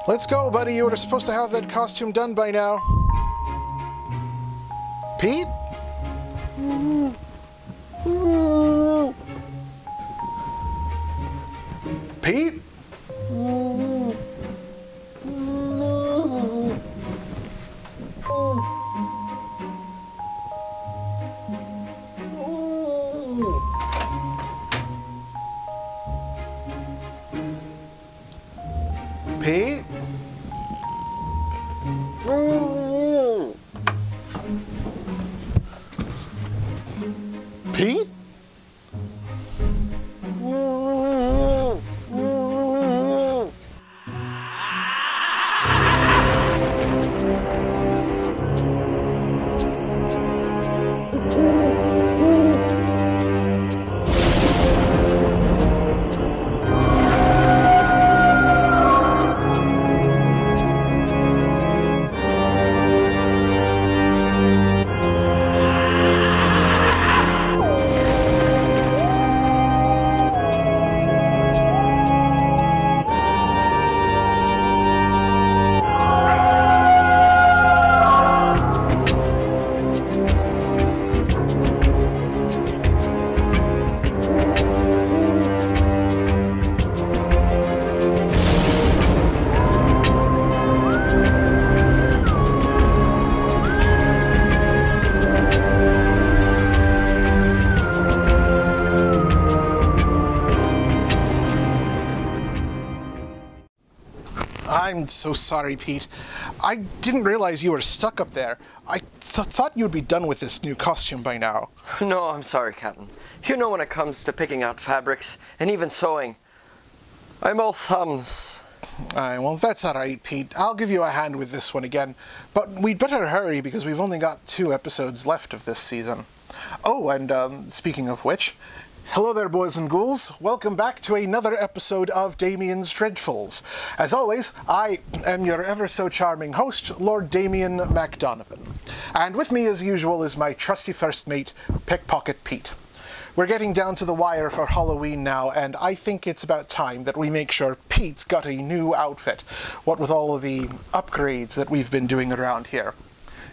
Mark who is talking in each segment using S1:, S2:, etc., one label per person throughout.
S1: Let's go, buddy. You were supposed to have that costume done by now. Pete? Pete? Pete? Pete? I'm so sorry, Pete. I didn't realize you were stuck up there. I thought you'd be done with this new costume by now.
S2: No, I'm sorry, Captain. You know when it comes to picking out fabrics and even sewing, I'm all thumbs.
S1: Well, that's all right, Pete. I'll give you a hand with this one again. But we'd better hurry because we've only got 2 episodes left of this season. Oh, and speaking of which, hello there, boys and ghouls. Welcome back to another episode of Damian's Dreadfuls. As always, I am your ever-so-charming host, Lord Damian MacDonovan. And with me, as usual, is my trusty first mate, Pickpocket Pete. We're getting down to the wire for Halloween now, and I think it's about time that we make sure Pete's got a new outfit, what with all of the upgrades that we've been doing around here.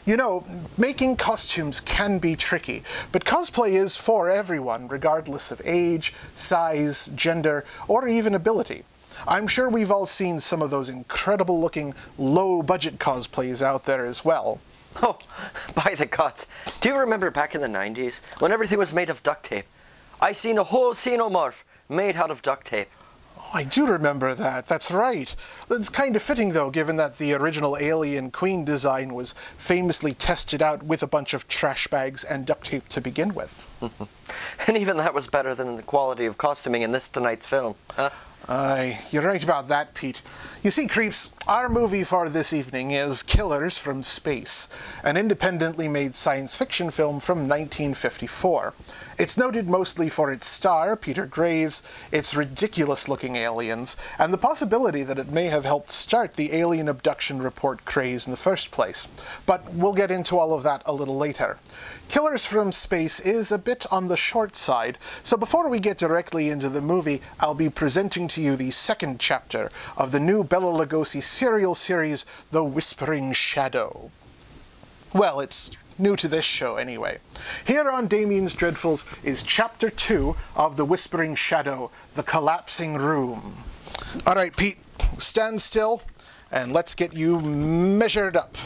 S1: You know, making costumes can be tricky, but cosplay is for everyone, regardless of age, size, gender, or even ability. I'm sure we've all seen some of those incredible-looking, low-budget cosplays out there as well.
S2: Oh, by the gods. Do you remember back in the 90s, when everything was made of duct tape? I seen a whole xenomorph made out of duct tape.
S1: I do remember that, that's right. It's kind of fitting though, given that the original Alien Queen design was famously tested out with a bunch of trash bags and duct tape to begin with.
S2: And even that was better than the quality of costuming in this tonight's film, huh?
S1: Aye, you're right about that, Pete. You see, creeps, our movie for this evening is Killers from Space, an independently made science fiction film from 1954. It's noted mostly for its star, Peter Graves, its ridiculous-looking aliens, and the possibility that it may have helped start the alien abduction report craze in the first place. But we'll get into all of that a little later. Killers from Space is a bit on the short side, so before we get directly into the movie, I'll be presenting to you the second chapter of the new Bela Lugosi serial series, The Whispering Shadow. Well, it's new to this show anyway. Here on Damian's Dreadfuls is Chapter 2 of The Whispering Shadow, The Collapsing Room. Alright, Pete, stand still, and let's get you measured up.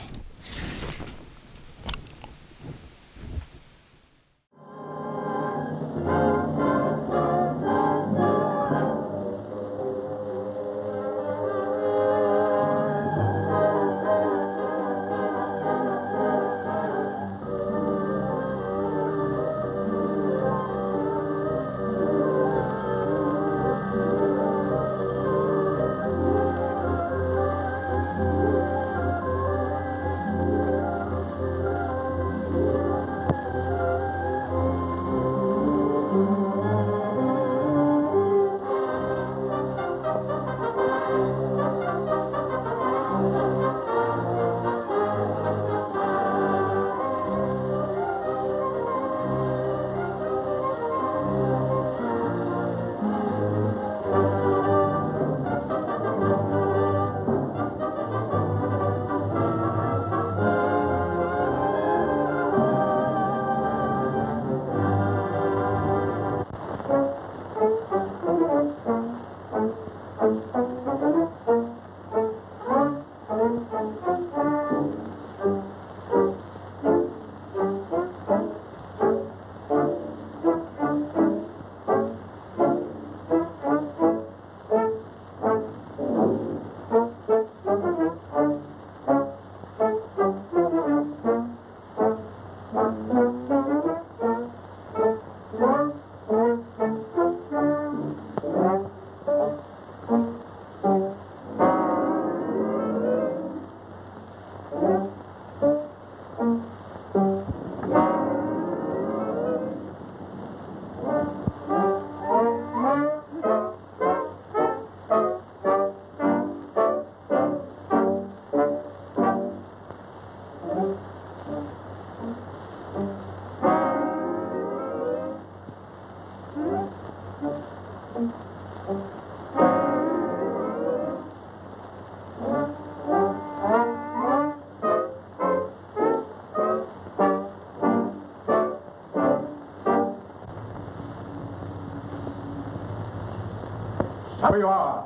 S3: So you are.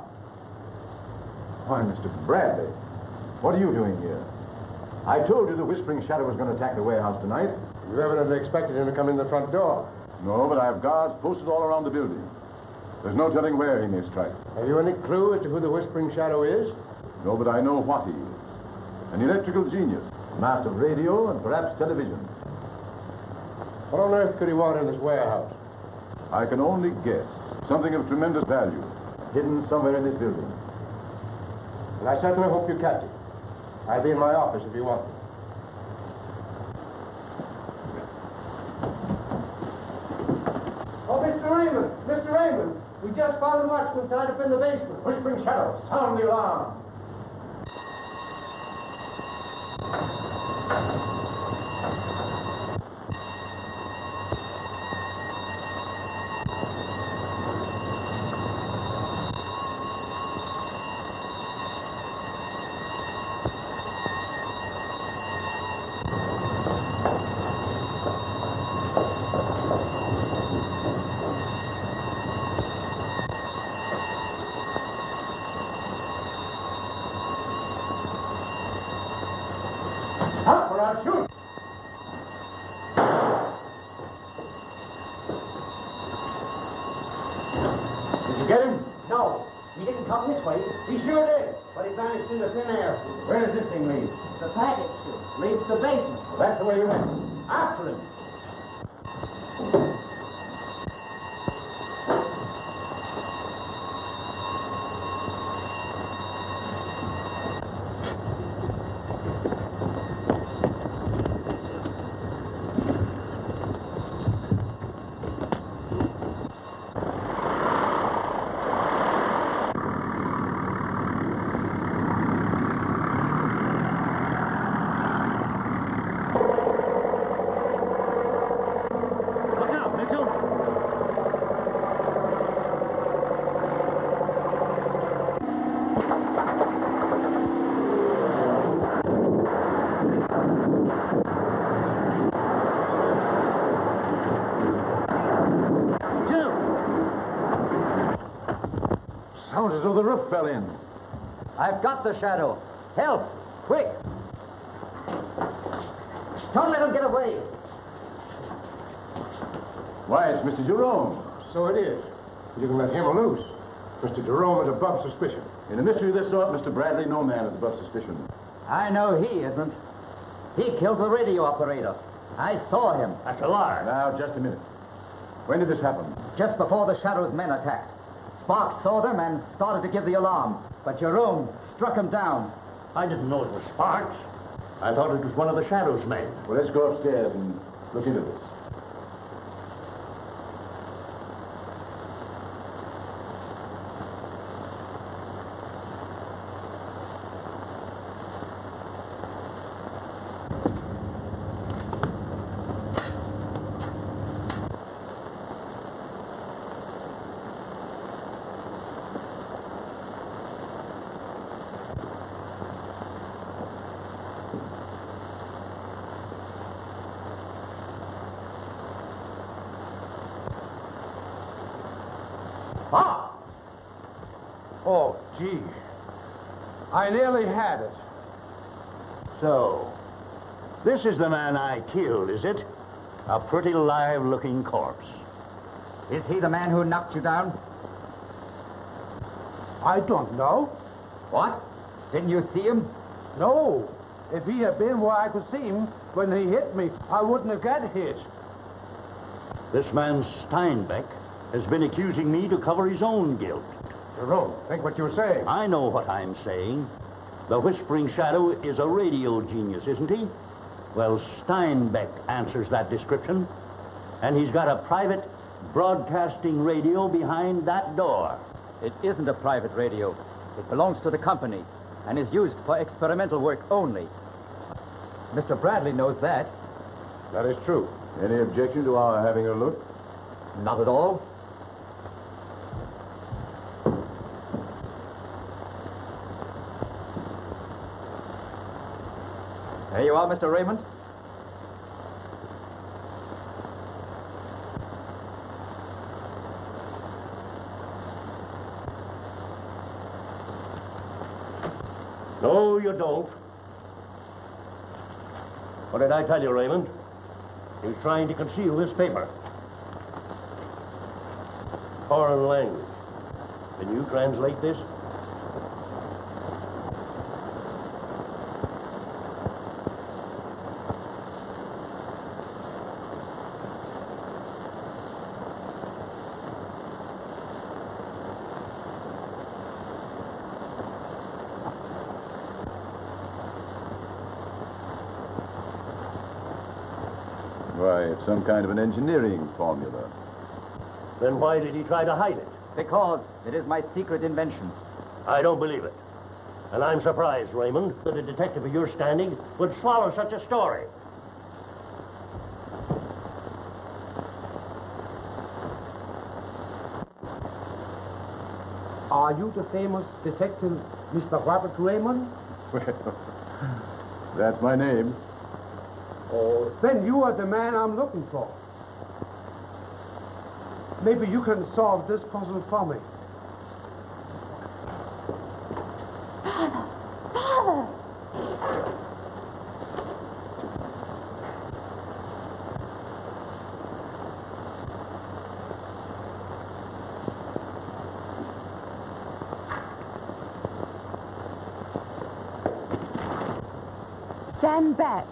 S3: Why, Mr. Bradley, what are you doing here? I told you the Whispering Shadow was going to attack the warehouse tonight.
S4: You evidently expected him to come in the front door.
S3: No, but I have guards posted all around the building. There's no telling where he may strike.
S4: Have you any clue as to who the Whispering Shadow is?
S3: No, but I know what he is. An electrical genius, master of radio and perhaps television.
S4: What on earth could he want in this warehouse?
S3: I can only guess. Something of tremendous value, hidden somewhere in this building.
S4: And I certainly hope you catch it. I'll be in my office if you want me.
S5: Oh, Mr. Raymond! Mr. Raymond! We just found the watchman tied up in the basement.
S3: Whispering Shadow, sound the alarm.
S5: He sure did, but he vanished into thin air.
S3: Where does this thing lead?
S5: The package leads to the basement.
S3: That's the way you went.
S5: After him.
S3: Sounds as though the roof fell in.
S6: I've got the shadow. Help! Quick! Don't let him get away.
S3: Why, it's Mr. Jerome.
S4: So it is. You can let him loose. Mr. Jerome is above suspicion.
S3: In a mystery of this sort, Mr. Bradley, no man is above suspicion.
S6: I know he isn't. He killed the radio operator. I saw him.
S3: That's a lie. Now, just a minute. When did this happen?
S6: Just before the Shadow's men attacked. Sparks saw them and started to give the alarm, but Jerome struck him down.
S7: I didn't know it was Sparks. I thought it was one of the Shadow's men.
S3: Well, let's go upstairs and look into this.
S4: Ah! Oh, gee. I nearly had it.
S7: So, this is the man I killed, is it? A pretty live-looking corpse.
S6: Is he the man who knocked you down?
S4: I don't know.
S6: What? Didn't you see him?
S4: No. If he had been where I could see him when he hit me, I wouldn't have got hit.
S7: This man Steinbeck has been accusing me to cover his own guilt.
S4: Jerome, think what you're saying.
S7: I know what I'm saying. The Whispering Shadow is a radio genius, isn't he? Well, Steinbeck answers that description. And he's got a private broadcasting radio behind that door.
S6: It isn't a private radio. It belongs to the company and is used for experimental work only. Mr. Bradley knows that.
S4: That is true.
S3: Any objection to our having a look?
S6: Not at all. There you are, Mr. Raymond.
S7: No, you don't. What did I tell you, Raymond? He's trying to conceal this paper. Foreign language. Can you translate this?
S3: Why, it's some kind of an engineering formula.
S7: Then why did he try to hide it?
S6: Because it is my secret invention.
S7: I don't believe it. And I'm surprised, Raymond, that a detective of your standing would swallow such a story.
S4: Are you the famous detective, Mr. Robert Raymond?
S3: Well, that's my name.
S4: Oh, then you are the man I'm looking for. Maybe you can solve this puzzle for me.
S8: Father! Stand back.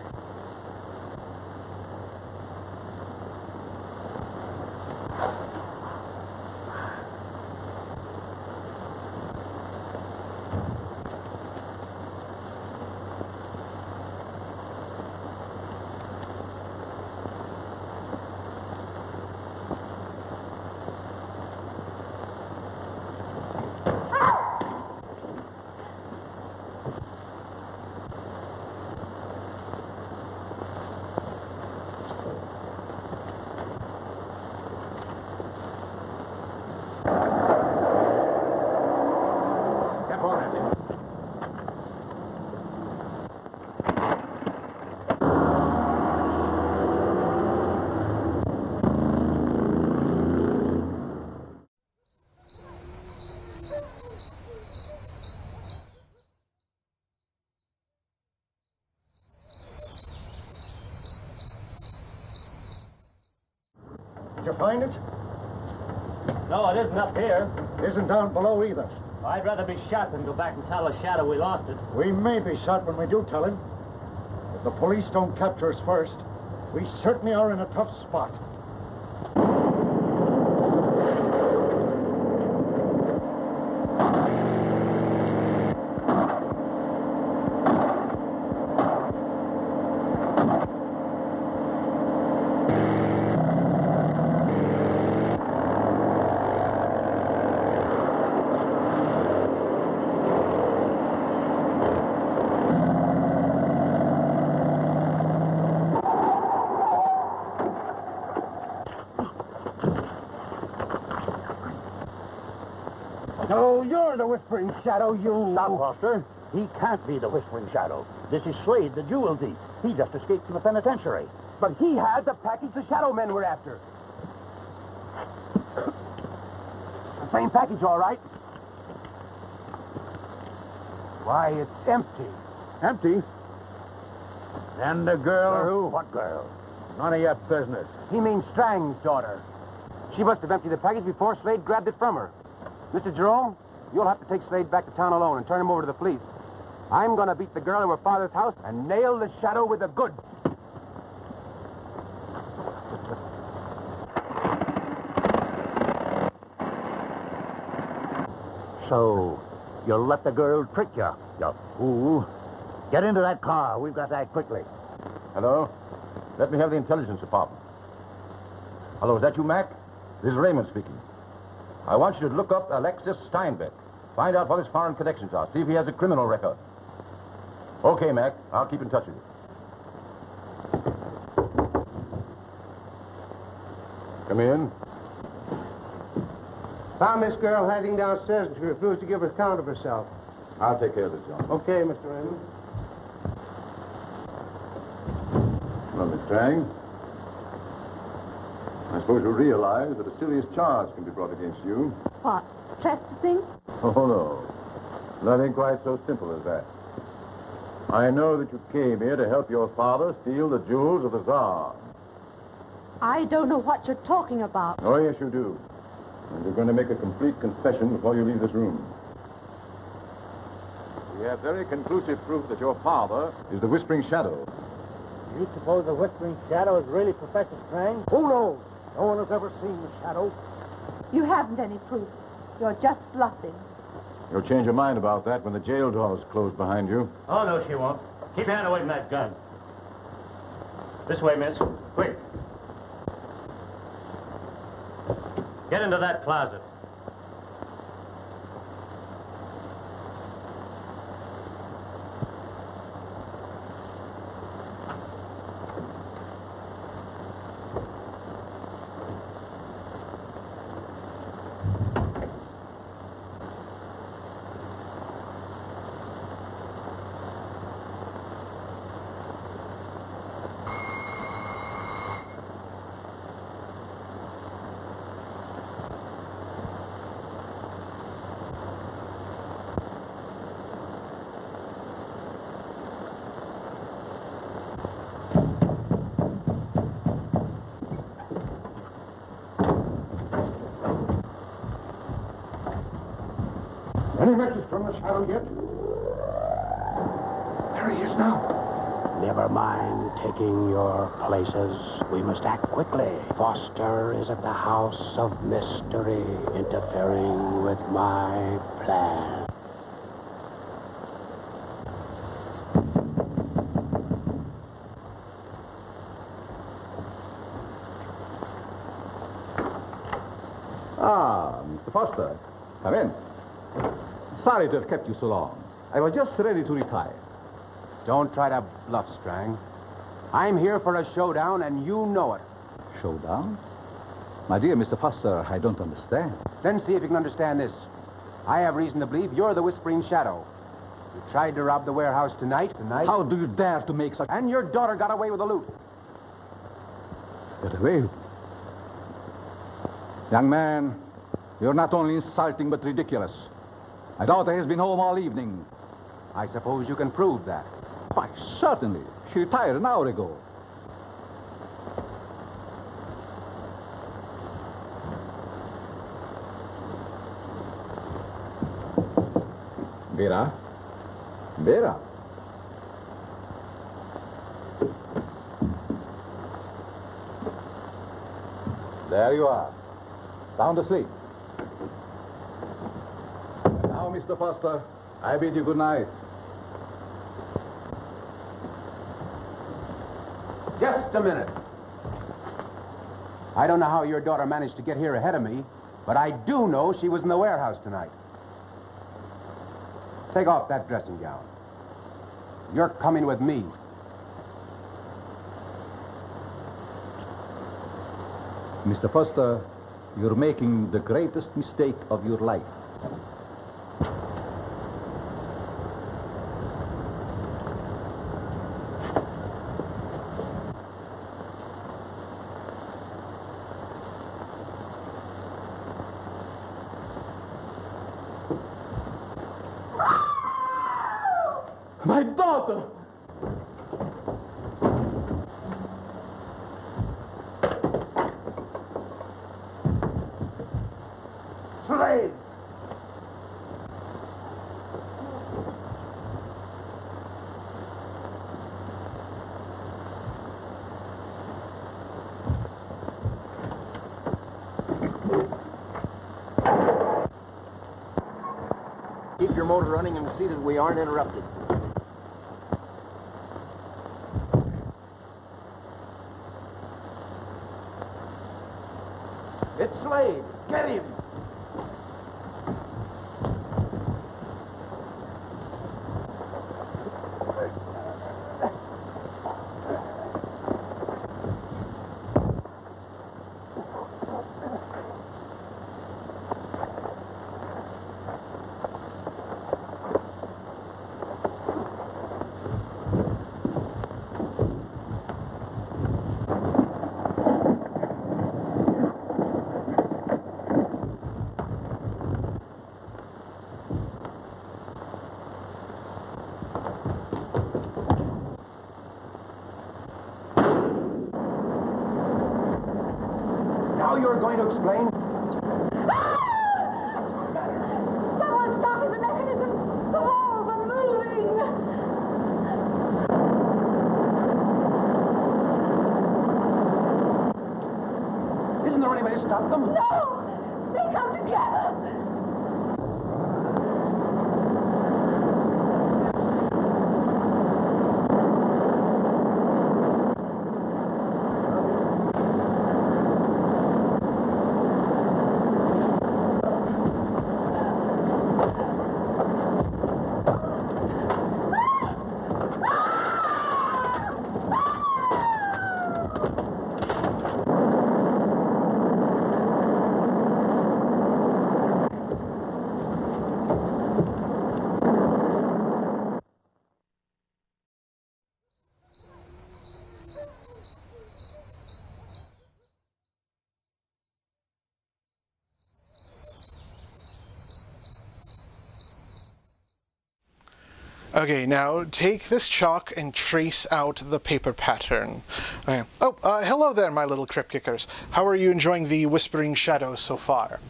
S3: Did you find it?
S6: No, it isn't up here.
S3: Isn't down below either.
S6: I'd rather be shot than go back and tell the Shadow we lost it.
S3: We may be shot when we do tell him. If the police don't capture us first, we certainly are in a tough spot.
S4: So you're the Whispering Shadow, you...
S7: Stop, Foster. He can't be the Whispering Shadow. This is Slade, the jewel thief. He just escaped from the penitentiary.
S4: But he had the package the Shadow men were after. The same package, all right. Why, it's empty.
S3: Empty? And the girl?
S7: What girl?
S3: None of your business.
S4: He means Strang's daughter. She must have emptied the package before Slade grabbed it from her. Mr. Jerome, you'll have to take Slade back to town alone and turn him over to the police. I'm going to beat the girl in her father's house and nail the Shadow with the goods.
S7: So, you'll let the girl trick you, you fool. Get into that car. We've got to act quickly.
S3: Hello? Let me have the intelligence department. Hello, is that you, Mac? This is Raymond speaking. I want you to look up Alexis Steinbeck. Find out what his foreign connections are. See if he has a criminal record. Okay, Mac. I'll keep in touch with you. Come in.
S4: Found this girl hiding downstairs and she refused to give an account of herself.
S3: I'll take care of this, John.
S4: Okay, Mr. Raymond.
S3: Well, Miss Strang, I suppose you realize that a serious charge can be brought against you.
S8: What? Trespassing?
S3: Oh, no. Nothing quite so simple as that. I know that you came here to help your father steal the jewels of the Tsar.
S8: I don't know what you're talking about.
S3: Oh, yes, you do. And you're going to make a complete confession before you leave this room. We have very conclusive proof that your father is the Whispering Shadow.
S5: You suppose the Whispering Shadow is really Professor Strange? Who knows? No one has ever seen the Shadow.
S8: You haven't any proof. You're just bluffing.
S3: You'll change your mind about that when the jail doors close behind you.
S7: Oh, no, she won't. Keep your hand away from that gun. This way, miss. Quick. Get into that closet.
S3: Any message from the Shadow yet? There he is now.
S4: Never mind taking your places. We must act quickly. Foster is at the house of mystery, interfering with my plan.
S9: Ah, Mr. Foster. Come in. Sorry to have kept you so long. I was just ready to retire.
S4: Don't try to bluff, Strang. I'm here for a showdown, and you know it.
S9: Showdown? My dear Mr. Foster, I don't understand.
S4: Then see if you can understand this. I have reason to believe you're the Whispering Shadow. You tried to rob the warehouse tonight.
S9: How do you dare to make such...
S4: And your daughter got away with the loot.
S9: Get away? Young man, you're not only insulting but ridiculous. My daughter has been home all evening.
S4: I suppose you can prove that.
S9: Why, certainly. She retired an hour ago. Vera? Vera? There you are. Sound asleep. Now, Mr. Foster, I bid you good night.
S4: Just a minute. I don't know how your daughter managed to get here ahead of me, but I do know she was in the warehouse tonight. Take off that dressing gown. You're coming with me.
S9: Mr. Foster, you're making the greatest mistake of your life. My daughter!
S5: Slade!
S4: Keep your motor running and see that we aren't interrupted. It's Slade. Get him. Now you're going to explain?
S8: Someone's stopping the mechanism. The walls are moving.
S4: Isn't there any way to stop them?
S8: No! They come together.
S1: Okay, now take this chalk and trace out the paper pattern. Okay. Oh, hello there, my little crypt kickers. How are you enjoying the Whispering Shadow so far?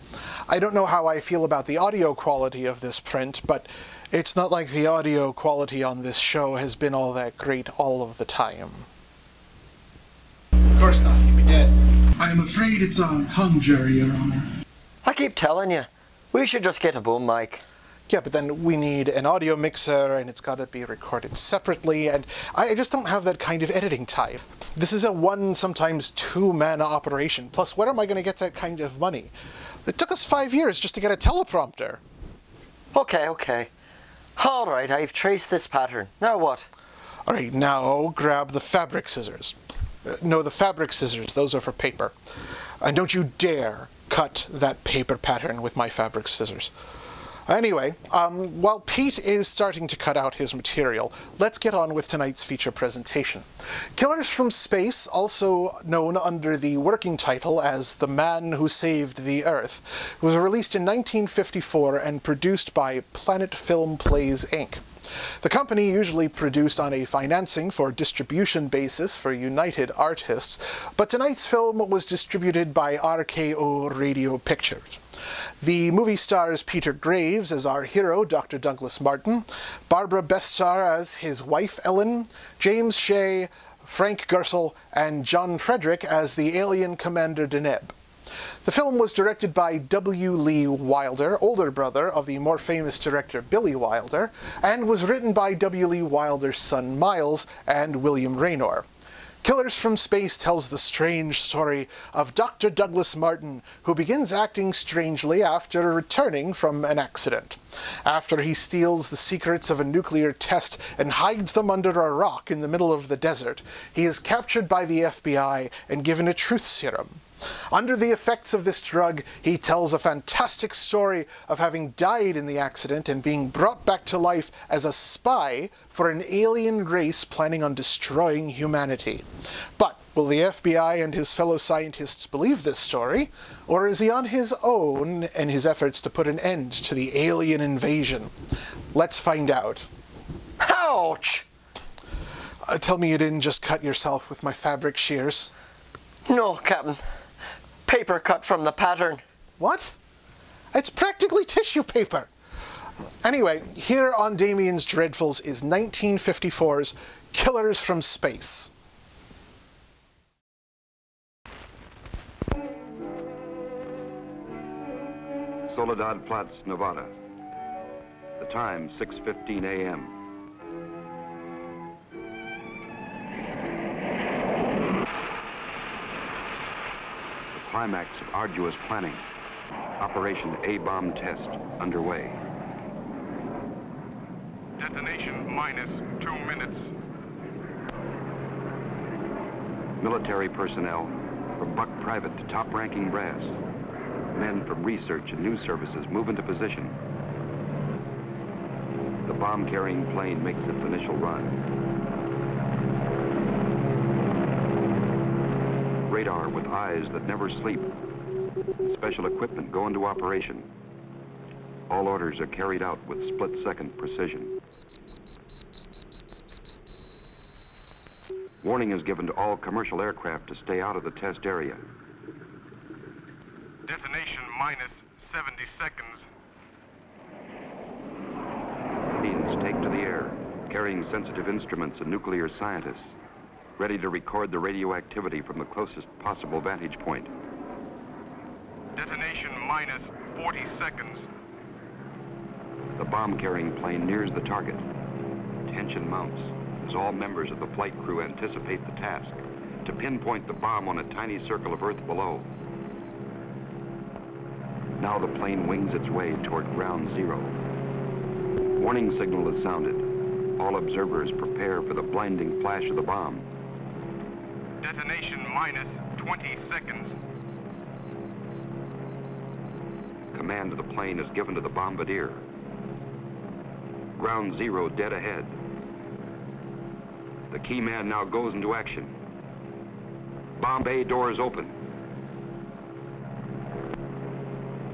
S1: I don't know how I feel about the audio quality of this print, but it's not like the audio quality on this show has been all that great all of the time. Of course not, you'd be dead. I am afraid it's a hung jury, Your Honor.
S2: I keep telling you, we should just get a boom mic.
S1: Yeah, but then we need an audio mixer, and it's got to be recorded separately, and I just don't have that kind of editing time. This is a one, sometimes two-man operation. Plus, where am I going to get that kind of money? It took us 5 years just to get a teleprompter.
S2: Okay. All right, I've traced this pattern. Now what?
S1: All right, now grab the fabric scissors. No, the fabric scissors, those are for paper. And don't you dare cut that paper pattern with my fabric scissors. Anyway, while Pete is starting to cut out his material, let's get on with tonight's feature presentation. Killers from Space, also known under the working title as The Man Who Saved the Earth, was released in 1954 and produced by Planet Filmplays, Inc. The company usually produced on a financing for distribution basis for United Artists, but tonight's film was distributed by RKO Radio Pictures. The movie stars Peter Graves as our hero, Dr. Douglas Martin, Barbara Bestar as his wife, Ellen, James Seay, Frank Gerstle, and John Frederick as the alien Commander Deneb. The film was directed by W. Lee Wilder, older brother of the more famous director Billy Wilder, and was written by W. Lee Wilder's son Miles and William Raynor. Killers from Space tells the strange story of Dr. Douglas Martin, who begins acting strangely after returning from an accident. After he steals the secrets of a nuclear test and hides them under a rock in the middle of the desert, he is captured by the FBI and given a truth serum. Under the effects of this drug, he tells a fantastic story of having died in the accident and being brought back to life as a spy for an alien race planning on destroying humanity. But will the FBI and his fellow scientists believe this story, or is he on his own in his efforts to put an end to the alien invasion? Let's find out.
S2: Ouch!
S1: Tell me you didn't just cut yourself with my fabric shears.
S2: No, Captain. Paper cut from the pattern.
S1: What? It's practically tissue paper. Anyway, here on Damian's Dreadfuls is 1954's Killers from Space.
S10: Soledad Flats, Nevada. The time, 6:15 a.m. Climax of arduous planning. Operation A-bomb test underway. Detonation minus 2 minutes. Military personnel, from buck private to top-ranking brass. Men from research and news services move into position. The bomb-carrying plane makes its initial run. Radar with eyes that never sleep. Special equipment go into operation. All orders are carried out with split-second precision. Warning is given to all commercial aircraft to stay out of the test area.
S11: Detonation minus 70 seconds.
S10: Planes take to the air, carrying sensitive instruments and nuclear scientists, ready to record the radioactivity from the closest possible vantage point.
S11: Detonation minus 40 seconds.
S10: The bomb-carrying plane nears the target. Tension mounts as all members of the flight crew anticipate the task, to pinpoint the bomb on a tiny circle of Earth below. Now the plane wings its way toward ground zero. Warning signal is sounded. All observers prepare for the blinding flash of the bomb.
S11: Detonation minus 20 seconds.
S10: Command of the plane is given to the bombardier. Ground zero dead ahead. The key man now goes into action. Bomb bay doors open.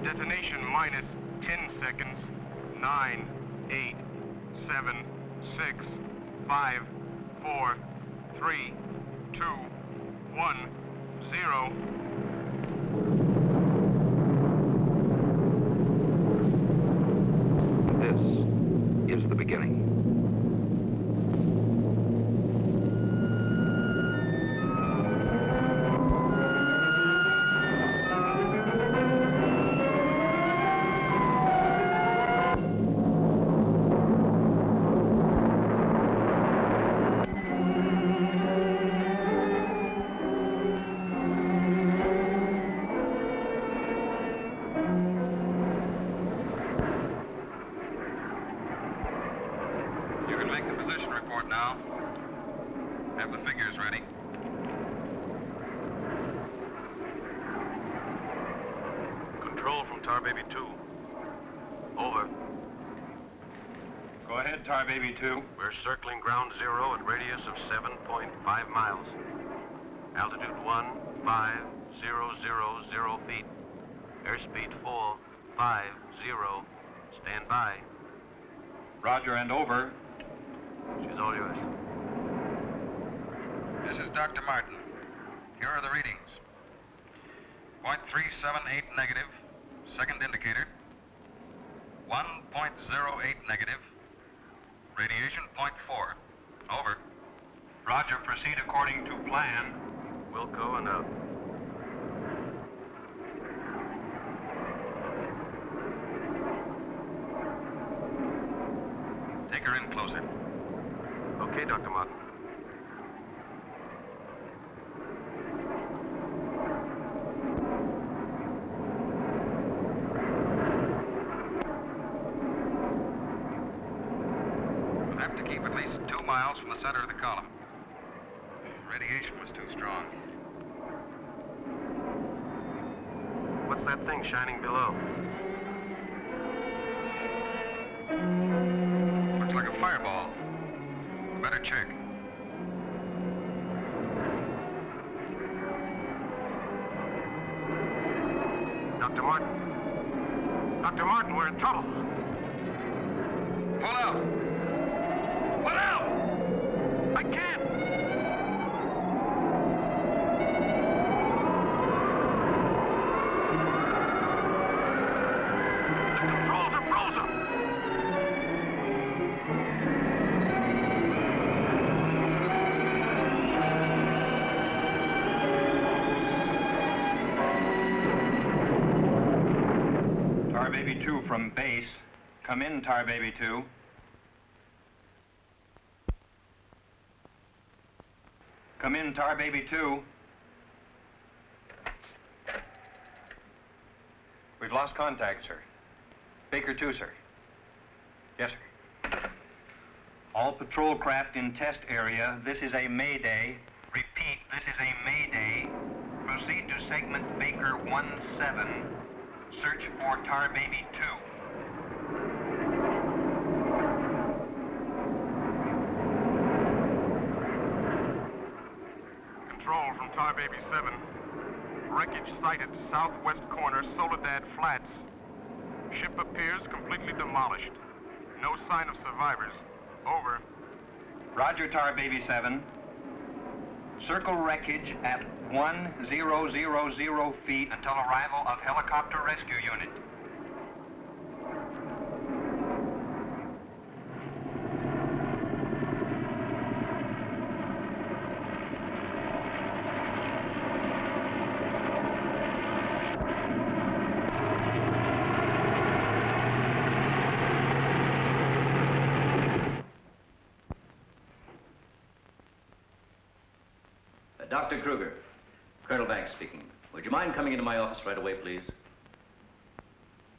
S11: Detonation minus 10 seconds. 9, 8, 7, 6, 5, 4, 3, 2, 1, 0.
S10: This is the beginning.
S11: Baby 2. We're circling ground zero at radius of 7.5 miles. Altitude 15,000 feet. Airspeed 450. Stand by.
S12: Roger and over.
S11: She's all yours.
S12: This is Dr. Martin. Here are the readings. 0.378 negative. Second indicator. 1.08 negative. Radiation 0.4. Over.
S11: Roger, proceed according to plan. Wilco and out.
S12: Take her in closer.
S11: Okay, Dr. Martin.
S12: Miles from the center of the column. Radiation was too strong.
S11: What's that thing shining below?
S12: Looks like a fireball. Better check.
S11: Dr. Martin. Dr. Martin, we're in trouble.
S12: Pull out.
S11: Pull out! I can't! The controls are frozen!
S12: Tar Baby 2 from base. Come in, Tar Baby 2. Come in, Tar Baby 2. We've lost contact, sir. Baker 2, sir. Yes, sir. All patrol craft in test area. This is a Mayday. Repeat, this is a Mayday. Proceed to segment Baker 17. Search for Tar Baby 2.
S11: Control from Tar Baby 7. Wreckage sighted southwest corner, Soledad Flats. Ship appears completely demolished. No sign of survivors. Over.
S12: Roger, Tar Baby 7. Circle wreckage at 1,000 feet until arrival of helicopter rescue unit.
S13: Dr. Kruger, Colonel Banks speaking. Would you mind coming into my office right away, please?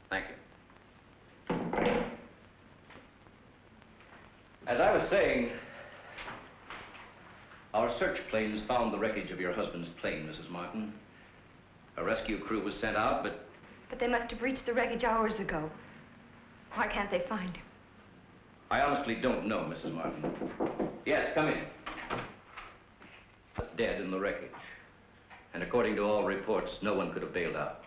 S13: Thank you. As I was saying, our search planes found the wreckage of your husband's plane, Mrs. Martin. A rescue crew was sent out, but...
S14: But they must have reached the wreckage hours ago. Why can't they find him?
S13: I honestly don't know, Mrs. Martin. Yes, come in. Dead in the wreckage. And according to all reports, no one could have bailed out.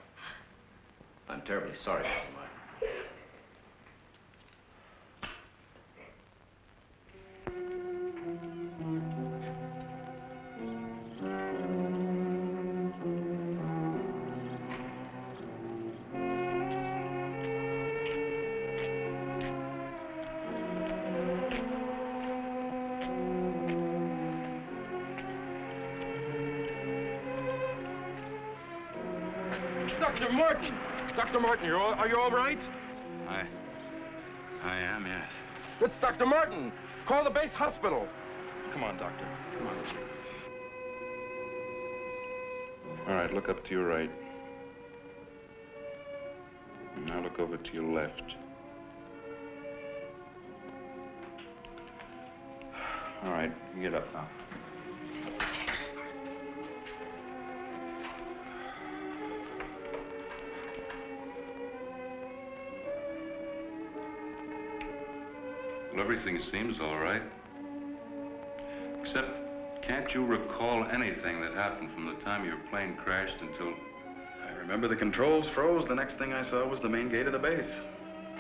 S13: I'm terribly sorry, Mrs. Martin.
S11: Dr. Martin! Dr. Martin, are you all right?
S10: I am, yes.
S11: It's Dr. Martin! Call the base hospital! Come on, Doctor. Come on.
S10: All right, look up to your right. And now look over to your left. All right, you get up now. Well, everything seems all right. Except, can't you recall anything that happened from the time your plane crashed until...
S15: I remember the controls froze. The next thing I saw was the main gate of the base.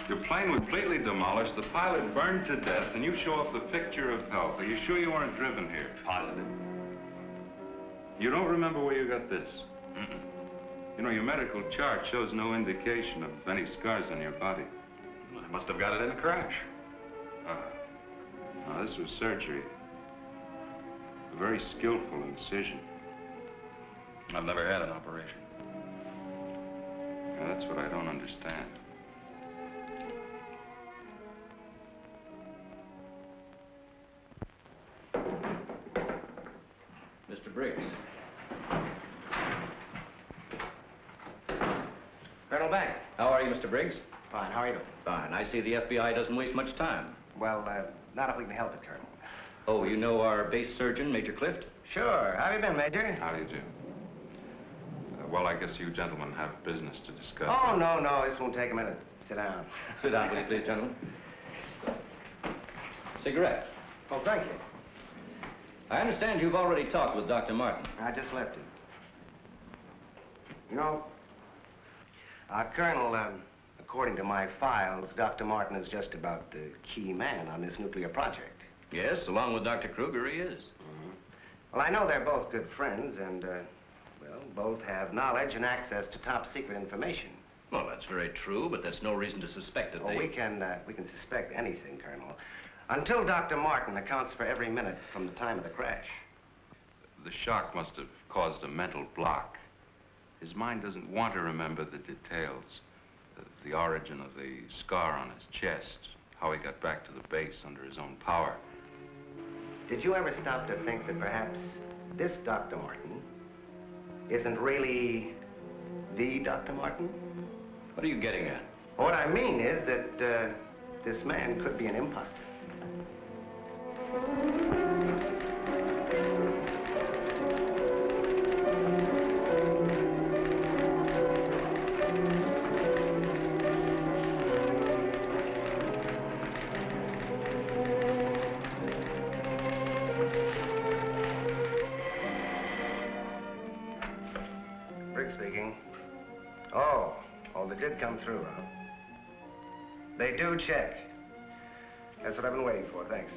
S10: Your plane was completely demolished, the pilot burned to death, and you show off the picture of health. Are you sure you weren't driven here?
S15: Positive.
S10: You don't remember where you got this? Mm-mm. You know, your medical chart shows no indication of any scars on your body.
S15: I must have got it in a crash.
S10: Now, this was surgery. A very skillful incision.
S15: I've never had an operation.
S10: Now, that's what I don't understand.
S13: Mr. Briggs.
S4: Colonel Banks.
S13: How are you, Mr. Briggs?
S4: Fine. How are you?
S13: Fine. I see the FBI doesn't waste much time.
S4: Well, not if we can help it, Colonel.
S13: Oh, you know our base surgeon, Major Clift?
S4: Sure. How have you been, Major?
S10: How do you do? Well, I guess you gentlemen have business to discuss.
S4: Oh, no. This won't take a minute. Sit down.
S13: Sit down, please, gentlemen. Cigarette.
S4: Oh, thank you.
S13: I understand you've already talked with Dr. Martin.
S4: I just left him. You know, Colonel, according to my files, Dr. Martin is just about the key man on this nuclear project.
S13: Yes, along with Dr. Kruger, he is.
S4: Mm-hmm. Well, I know they're both good friends, and, well, both have knowledge and access to top-secret information.
S13: Well, that's very true, but that's no reason to suspect that
S4: they... we can suspect anything, Colonel, until Dr. Martin accounts for every minute from the time of the crash.
S10: The shock must have caused a mental block. His mind doesn't want to remember the details. The origin of the scar on his chest, how he got back to the base under his own power.
S4: Did you ever stop to think that perhaps this Dr. Martin isn't really the Dr. Martin?
S13: What are you getting at?
S4: What I mean is that this man could be an imposter. Speaking. Oh, they did come through, huh? They do check. That's what I've been waiting for, thanks.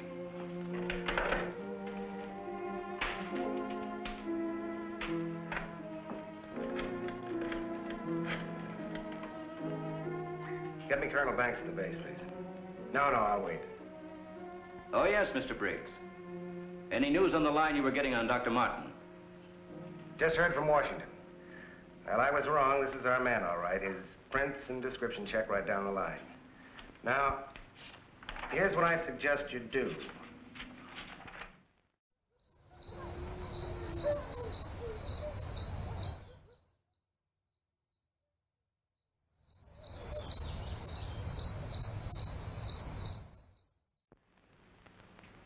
S4: Get me Colonel Banks at the base, please. No, I'll wait.
S13: Oh, yes, Mr. Briggs. Any news on the line you were getting on Dr. Martin?
S4: Just heard from Washington. Well, I was wrong. This is our man, all right. His prints and description check right down the line. Now, here's what I suggest you do.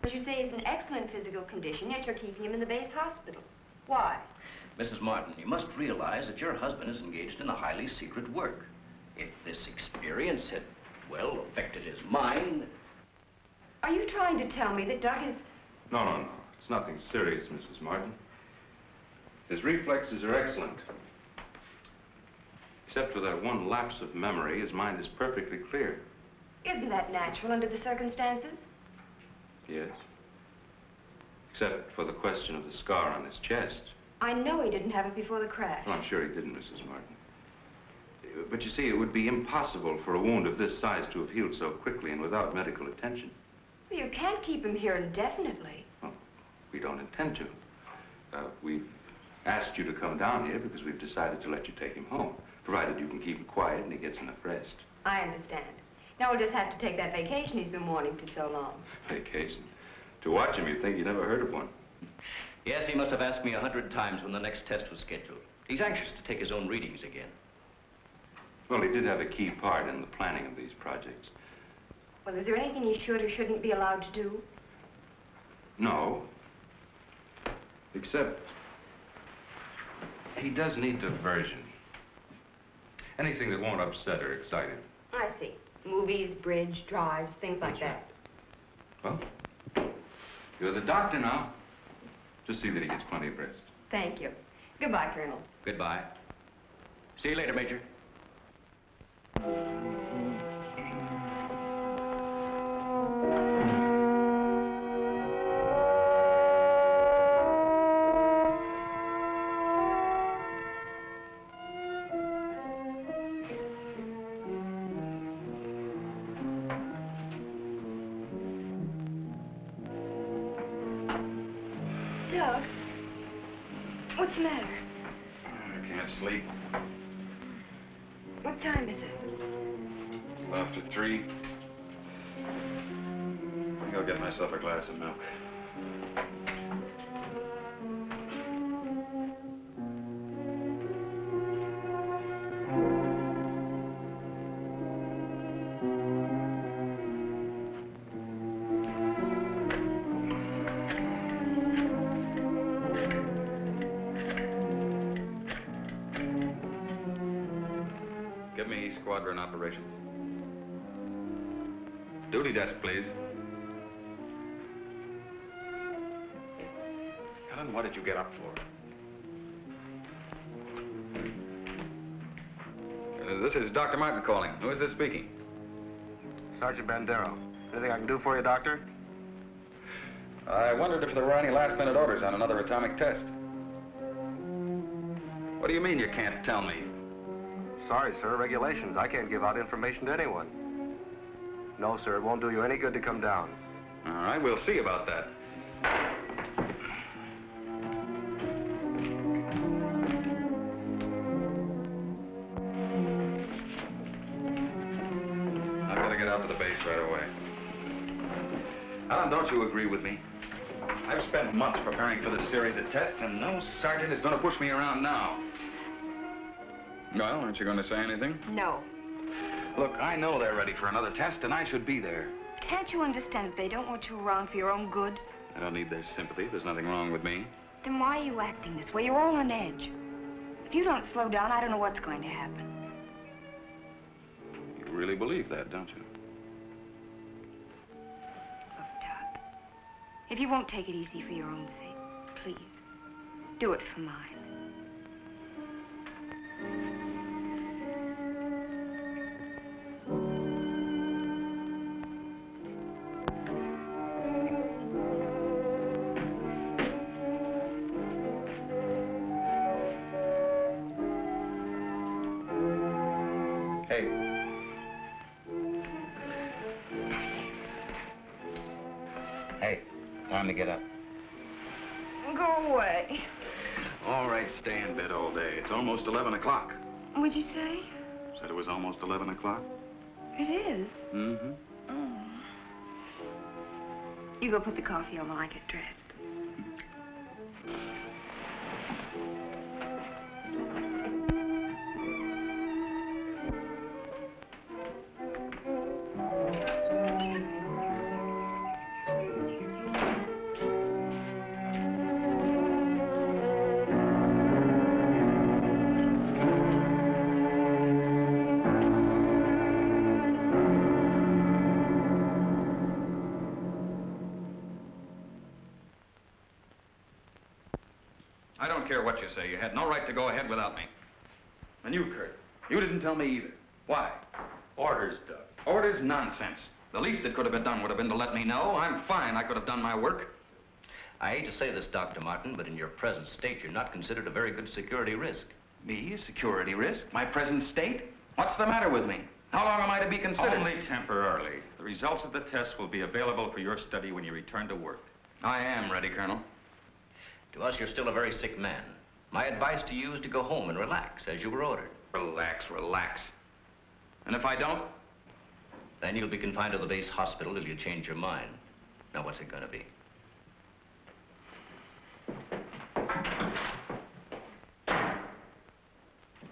S14: But you say he's in excellent physical condition, yet you're keeping him in the base hospital. Why?
S13: Mrs. Martin, you must realize that your husband is engaged in a highly secret work. If this experience had, well, affected his mind...
S14: Are you trying to tell me that Doug is...
S10: No. It's nothing serious, Mrs. Martin. His reflexes are excellent. Except for that one lapse of memory, his mind is perfectly clear.
S14: Isn't that natural under the circumstances?
S10: Yes. Except for the question of the scar on his chest.
S14: I know he didn't have it before the crash.
S10: Well, I'm sure he didn't, Mrs. Martin. But you see, it would be impossible for a wound of this size to have healed so quickly and without medical attention.
S14: Well, you can't keep him here indefinitely.
S10: Well, we don't intend to. We've asked you to come down here because we've decided to let you take him home, provided you can keep him quiet and he gets enough rest.
S14: I understand. Now we'll just have to take that vacation he's been wanting for so long.
S10: Vacation? To watch him, you'd think you never heard of one.
S13: Yes, he must have asked me 100 times when the next test was scheduled. He's anxious to take his own readings again.
S10: Well, he did have a key part in the planning of these projects.
S14: Well, is there anything he should or shouldn't be allowed to do?
S10: No. Except he does need diversion. Anything that won't upset or excite him.
S14: I see. Movies, bridge, drives, things like that.
S10: Well, you're the doctor now. Just see that he gets plenty of rest.
S14: Thank you. Goodbye, Colonel.
S13: Goodbye. See you later, Major.
S14: Doug, what's the matter?
S10: I can't sleep.
S14: What time is it?
S10: After 3. I think I'll get myself a glass of milk. Give me squadron operations. Duty desk, please. Helen, what did you get up for? This is Dr. Martin calling. Who is this speaking?
S4: Sergeant Bandero. Anything I can do for you, Doctor?
S10: I wondered if there were any last-minute orders on another atomic test. What do you mean you can't tell me?
S4: Sorry, sir. Regulations. I can't give out information to anyone. No, sir. It won't do you any good to come down.
S10: All right, we'll see about that. I've got to get out to the base right away. Alan, don't you agree with me? I've spent months preparing for this series of tests, and no sergeant is going to push me around now. Well, aren't you going to say anything?
S14: No.
S10: Look, I know they're ready for another test, and I should be there.
S14: Can't you understand that they don't want you around for your own good?
S10: I don't need their sympathy. There's nothing wrong with me.
S14: Then why are you acting this way? You're all on edge. If you don't slow down, I don't know what's going to happen.
S10: You really believe that, don't you?
S14: Look, Doug, if you won't take it easy for your own sake, please, do it for mine.
S12: time to get up.
S14: Go away.
S15: All right, stay in bed all day. It's almost 11 o'clock.
S14: What'd you say?
S15: Said it was almost 11 o'clock.
S14: It is.
S15: Mm-hmm.
S14: Oh. You go put the coffee on while I get dressed.
S15: I don't care what you say. You had no right to go ahead without me. And you, Kurt, you didn't tell me either. Why? Orders, Doug. Orders? Nonsense. The least that could have been done would have been to let me know. I'm fine. I could have done my work.
S13: I hate to say this, Dr. Martin, but in your present state, you're not considered a very good security risk.
S15: Me? A security risk? My present state? What's the matter with me? How long am I to be considered?
S16: Only temporarily. The results of the test will be available for your study when you return to work.
S15: I am ready, Colonel.
S13: To us, you're still a very sick man. My advice to you is to go home and relax, as you were ordered.
S15: Relax, relax. And if I don't?
S13: Then you'll be confined to the base hospital till you change your mind. Now, what's it gonna be?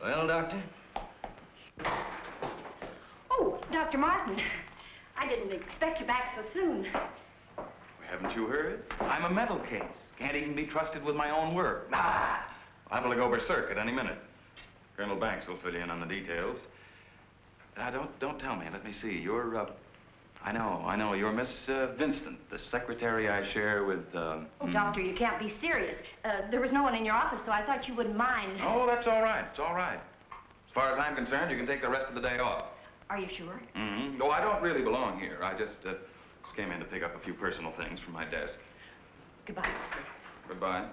S13: Well, Doctor?
S14: Oh, Dr. Martin. I didn't expect you back so soon.
S15: Haven't you heard? I'm a mental case. Can't even be trusted with my own work. Nah! Liable to go berserk at any minute. Colonel Banks will fill you in on the details. Don't tell me. Let me see. You're, I know. You're Miss Vincent, the secretary I share with,
S14: Oh, Doctor, you can't be serious. There was no one in your office, so I thought you wouldn't mind.
S15: Oh, that's all right. It's all right. As far as I'm concerned, you can take the rest of the day off.
S14: Are you sure?
S15: Mm-hmm. No, I don't really belong here. I just came in to pick up a few personal things from my desk.
S14: Goodbye.
S15: Goodbye.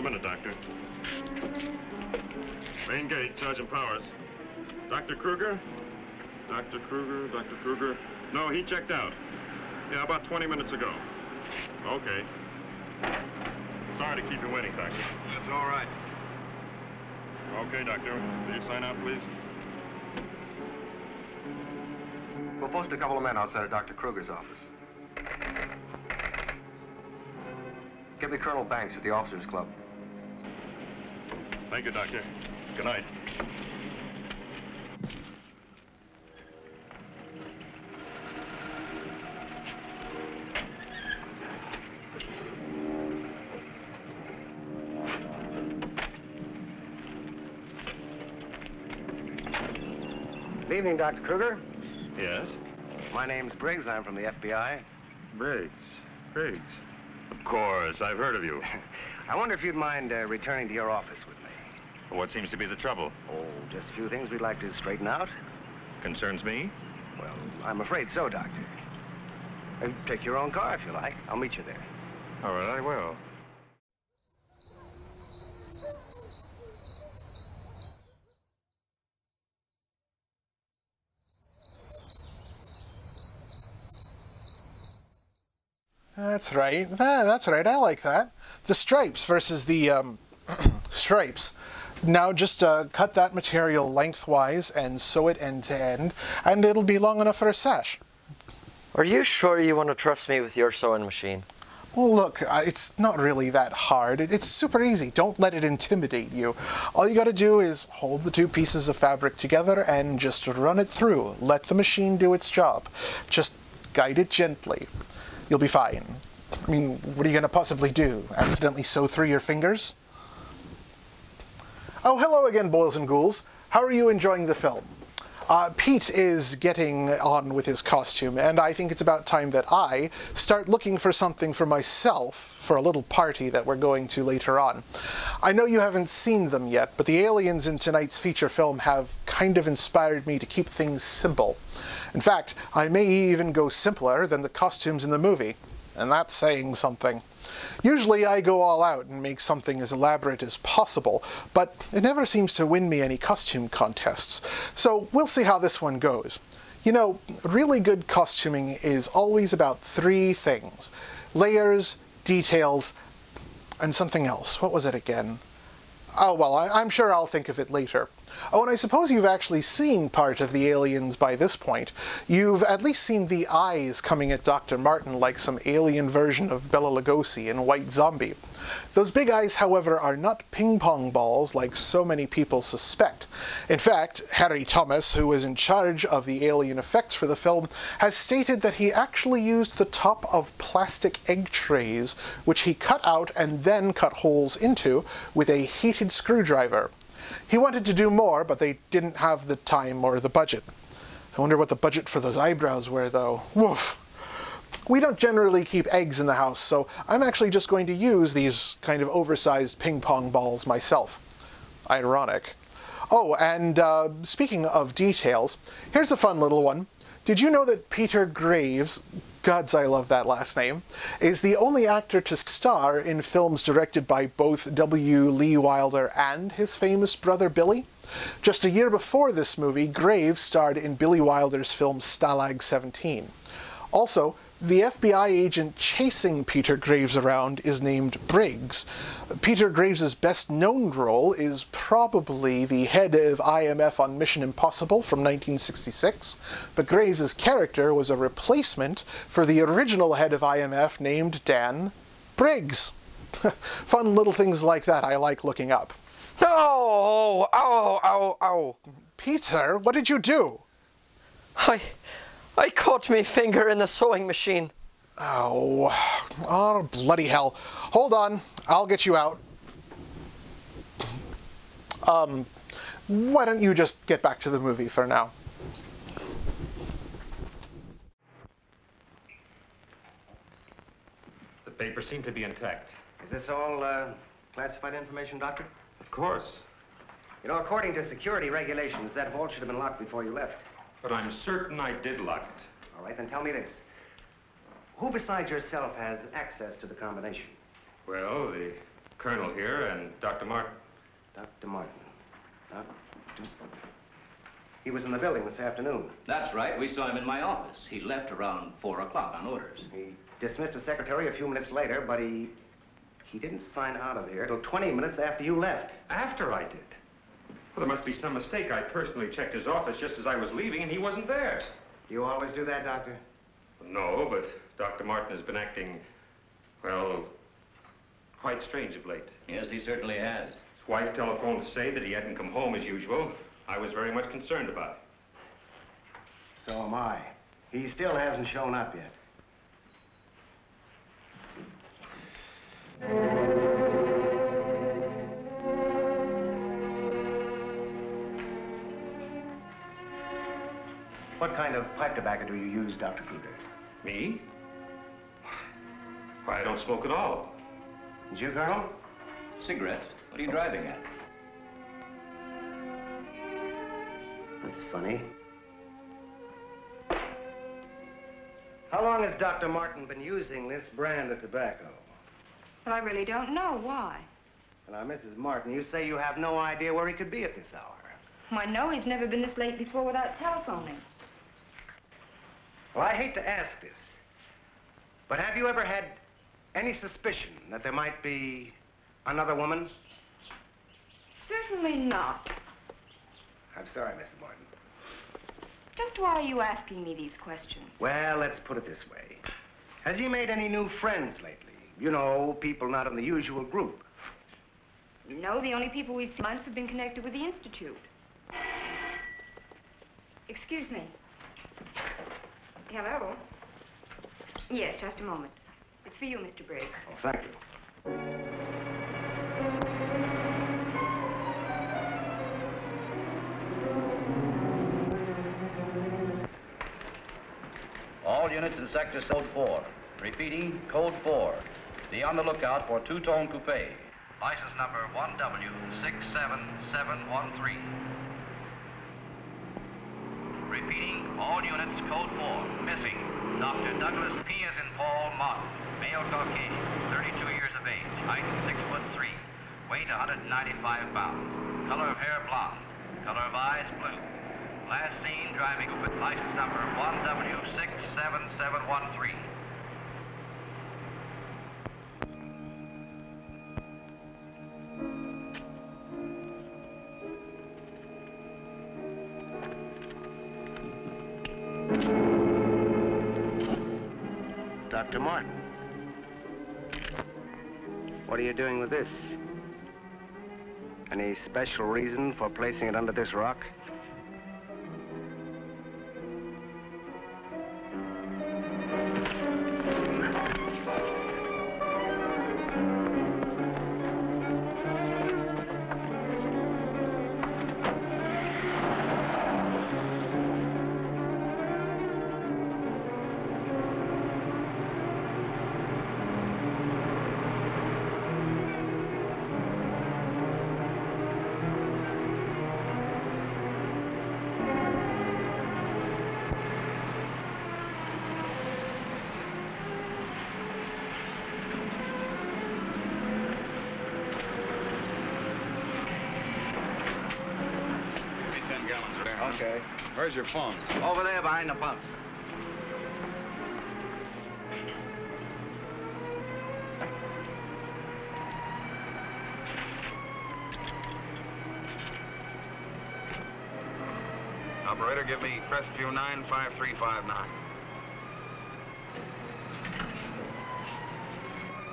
S11: minute, Doctor. Main gate, Sergeant Powers. Dr. Kruger? Dr. Kruger, Dr. Kruger. No, he checked out. Yeah, about 20 minutes ago. Okay. Sorry to keep you waiting, Doctor.
S10: That's all right.
S11: Okay, Doctor. Will you sign out, please?
S10: We'll post a couple of men outside of Dr. Kruger's office. Get me Colonel Banks at the Officers Club.
S11: Thank you, Doctor. Good night.
S4: Good evening, Dr. Kruger.
S11: Yes?
S4: My name's Briggs. I'm from the FBI.
S11: Briggs. Briggs. Of course, I've heard of you.
S4: I wonder if you'd mind returning to your office with me.
S11: What seems to be the trouble?
S4: Oh, just a few things we'd like to straighten out.
S11: Concerns me?
S4: Well, I'm afraid so, Doctor. And take your own car if you like. I'll meet you there.
S11: All right, I will.
S1: That's right. That's right. I like that. The stripes versus the stripes. Now just cut that material lengthwise and sew it end to end, and it'll be long enough for a sash.
S2: Are you sure you want to trust me with your sewing machine?
S1: Well, look, it's not really that hard. It's super easy. Don't let it intimidate you. All you got to do is hold the two pieces of fabric together and just run it through. Let the machine do its job. Just guide it gently. You'll be fine. I mean, what are you going to possibly do? Accidentally sew through your fingers? Oh, hello again, boys and ghouls. How are you enjoying the film? Pete is getting on with his costume, and I think it's about time that I start looking for something for myself for a little party that we're going to later on. I know you haven't seen them yet, but the aliens in tonight's feature film have kind of inspired me to keep things simple. In fact, I may even go simpler than the costumes in the movie, and that's saying something. Usually I go all out and make something as elaborate as possible, but it never seems to win me any costume contests, so we'll see how this one goes. You know, really good costuming is always about three things: layers, details, and something else. What was it again? Oh, well, I'm sure I'll think of it later. Oh, and I suppose you've actually seen part of the aliens by this point. You've at least seen the eyes coming at Dr. Martin like some alien version of Bela Lugosi in White Zombie. Those big eyes, however, are not ping-pong balls like so many people suspect. In fact, Harry Thomas, who was in charge of the alien effects for the film, has stated that he actually used the top of plastic egg trays, which he cut out and then cut holes into with a heated screwdriver. He wanted to do more, but they didn't have the time or the budget. I wonder what the budget for those eyebrows were, though. Woof! We don't generally keep eggs in the house, so I'm actually just going to use these kind of oversized ping-pong balls myself. Ironic. Oh, and speaking of details, here's a fun little one. Did you know that Peter Graves, gods I love that last name, is the only actor to star in films directed by both W. Lee Wilder and his famous brother Billy? Just a year before this movie, Graves starred in Billy Wilder's film Stalag 17. Also, the FBI agent chasing Peter Graves around is named Briggs. Peter Graves' best-known role is probably the head of IMF on Mission Impossible from 1966, but Graves' character was a replacement for the original head of IMF named Dan Briggs. Fun little things like that I like looking up.
S2: Oh, ow, ow, ow.
S1: Peter, what did you do?
S2: I caught my finger in the sewing machine.
S1: Oh, bloody hell. Hold on, I'll get you out. Why don't you just get back to the movie for now?
S16: The papers seem to be intact.
S4: Is this all classified information, Doctor?
S16: Of course.
S4: You know, according to security regulations, that vault should have been locked before you left.
S16: But I'm certain I did lock it.
S4: All right, then tell me this. Who besides yourself has access to the combination?
S16: Well, the
S11: Colonel here and Dr. Martin.
S4: Dr. Martin. He was in the building this afternoon.
S13: That's right. We saw him in my office. He left around 4 o'clock on orders.
S4: He dismissed his secretary a few minutes later, but he didn't sign out of here till 20 minutes after you left.
S11: After I did? Well, there must be some mistake. I personally checked his office just as I was leaving, and he wasn't there.
S4: You always do that, Doctor?
S11: No, but Dr. Martin has been acting, well, quite strange of late.
S13: Yes, he certainly has.
S11: His wife telephoned to say that he hadn't come home as usual. I was very much concerned about it.
S4: So am I. He still hasn't shown up yet. What kind of pipe tobacco do you use, Dr. Kruger?
S11: Me? Why, I don't smoke at all.
S4: Did you, Colonel?
S13: Cigarettes? What are you driving at?
S4: That's funny. How long has Dr. Martin been using this brand of tobacco?
S14: Well, I really don't know. Why?
S4: Now, Mrs. Martin, you say you have no idea where he could be at this hour.
S14: Well, I know he's never been this late before without telephoning.
S4: Well, I hate to ask this, but have you ever had any suspicion that there might be another woman?
S14: Certainly not.
S4: I'm sorry, Mrs. Martin.
S14: Just why are you asking me these questions?
S4: Well, let's put it this way. Has he made any new friends lately? You know, people not in the usual group.
S14: No, the only people we've seen months have been connected with the Institute. Excuse me. Hello? Yes, just a moment. It's for you, Mr. Briggs.
S4: Oh, thank you.
S13: All units in Sector Code 4. Repeating, Code 4. Be on the lookout for two-tone coupe. License number 1W67713. Repeating, all units, Code 4. Missing, Dr. Douglas P. as in Paul Mott, male Caucasian, 32 years of age, height 6'3", weight 195 pounds, color of hair blonde, color of eyes blue. Last seen driving with license number 1W67713.
S4: Dr. Martin. What are you doing with this? Any special reason for placing it under this rock?
S15: Okay. Where's your phone?
S13: Over there behind the pump.
S15: Operator, give me Crestview 95359.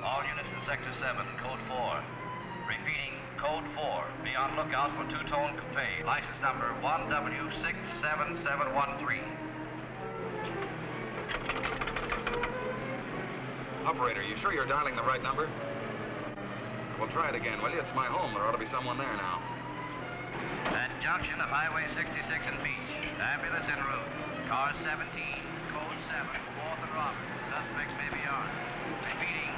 S13: All units in Sector 7, Code 4. Repeating, Code 4. Be on lookout for two-tone coupe. License number 1W67713.
S15: Operator, you sure you're dialing the right number? Well, try it again, will you? It's my home. There ought to be someone there now.
S13: At junction of Highway 66 and Beach. Ambulance en route. Car 17, Code 7, 4th and Roberts. Suspects may be armed. Repeating,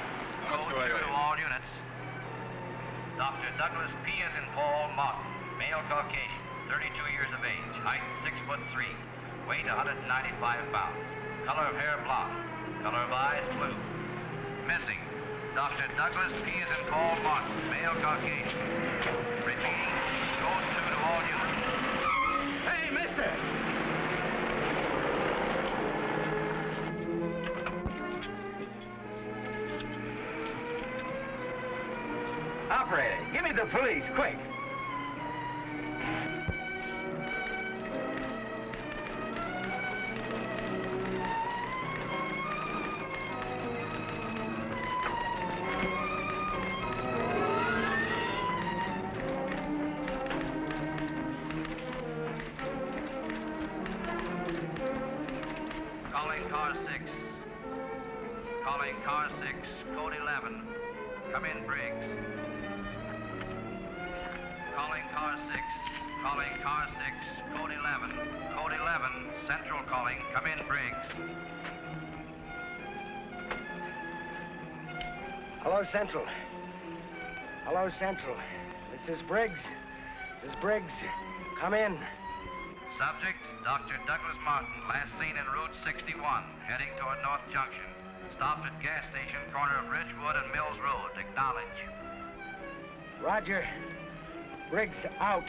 S13: Code 2 to all units. Dr. Douglas P. as in Paul Martin, male Caucasian, 32 years of age, height 6'3", weight 195 pounds, color of hair blonde, color of eyes blue. Missing, Dr. Douglas P. is in Paul Martin, male Caucasian. Repeating, code 2 to all units.
S4: Hey, mister! Operator, give me the police, quick.
S13: Calling car 6. Calling car 6, code 11. Come in, Briggs. Calling car 6. Calling car 6, code 11. Code 11, Central calling. Come in, Briggs.
S4: Hello, Central. Hello, Central. This is Briggs. This is Briggs. Come in.
S13: Subject, Dr. Douglas Martin, last seen en route 61, heading toward North Junction. Stopped at gas station, corner of Ridgewood and Mills Road. Acknowledge.
S4: Roger. Briggs out.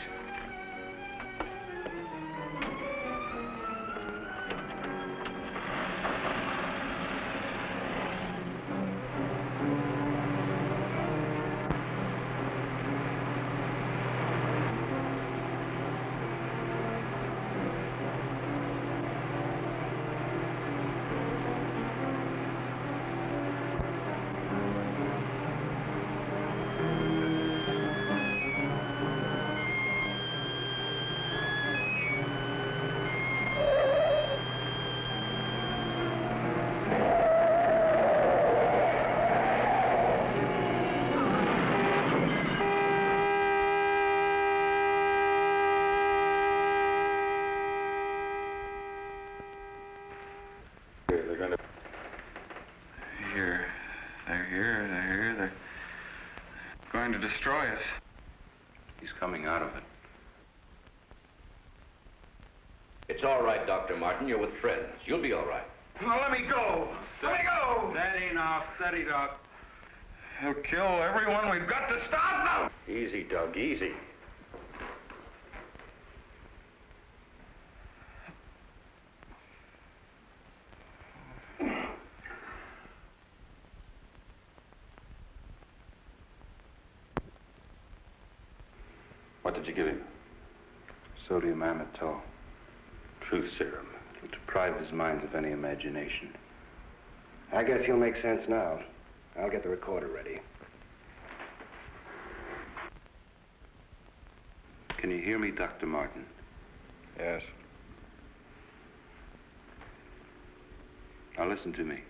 S15: Destroy us. He's coming out of it.
S17: It's all right, Dr. Martin. You're with friends. You'll be all right.
S15: Now let me go. Let me go.
S11: Steady now, steady, Doc.
S15: He'll kill everyone. We've got to stop now.
S17: Easy, Doug, easy.
S15: What did you give him?
S18: Sodium amytal. Truth serum. It'll deprive his mind of any imagination.
S4: I guess he'll make sense now. I'll get the recorder ready.
S18: Can you hear me, Dr. Martin?
S15: Yes.
S18: Now listen to me.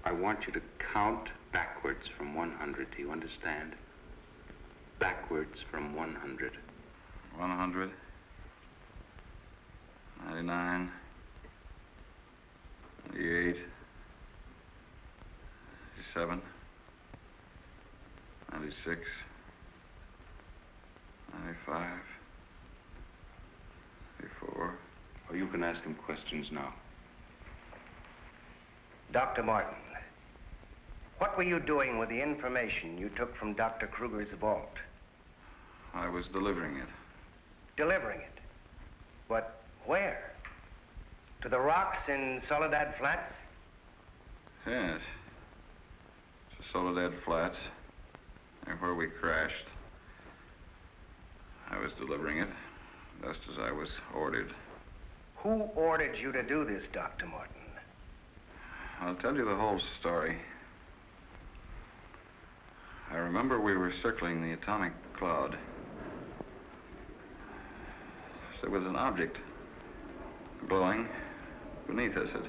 S18: I want you to count backwards from 100. Do you understand? Backwards from 100.
S15: 100. 99. 98. 97. 96. 95. 94.
S18: Well, you can ask him questions now.
S4: Dr. Martin, what were you doing with the information you took from Dr. Kruger's vault?
S15: I was delivering it.
S4: Delivering it? But where? To the rocks in Soledad Flats?
S15: Yes. To Soledad Flats, there where we crashed. I was delivering it, just as I was ordered.
S4: Who ordered you to do this, Dr. Martin?
S15: I'll tell you the whole story. I remember we were circling the atomic cloud. There was an object glowing beneath us at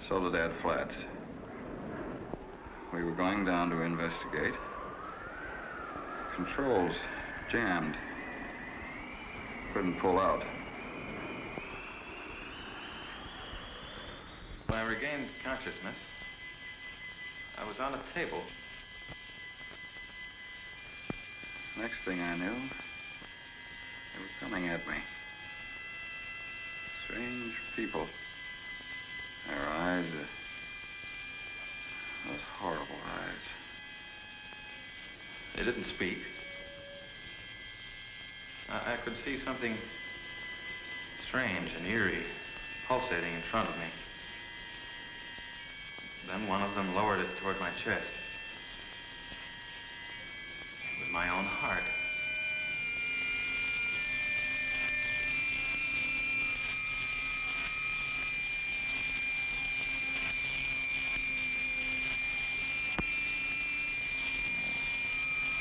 S15: Soledad Flats. We were going down to investigate. Controls jammed. Couldn't pull out.
S16: When I regained consciousness, I was on a table.
S15: Next thing I knew, they were coming at me. Strange people. Their eyes, those They didn't speak. I could see something strange and eerie pulsating in front of me. Then one of them lowered it toward my chest. It was my own heart.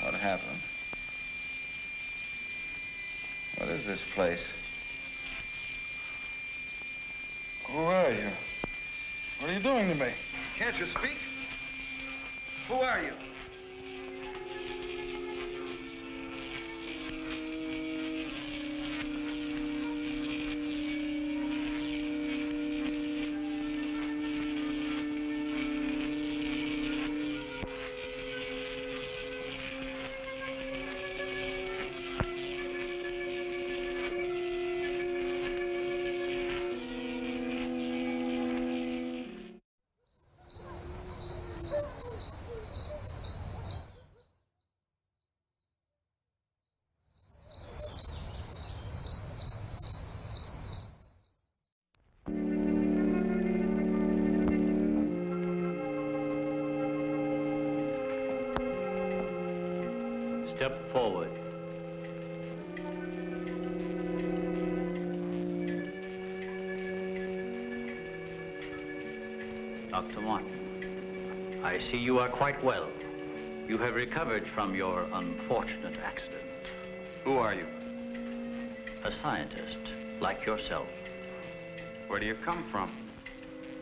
S15: What happened? What is this place?
S16: Who are you? What are you doing to me?
S15: Can't you speak? Who are you?
S7: Step forward. Dr. Martin, I see you are quite well. You have recovered from your unfortunate accident.
S15: Who are you?
S7: A scientist, like yourself.
S15: Where do you come from?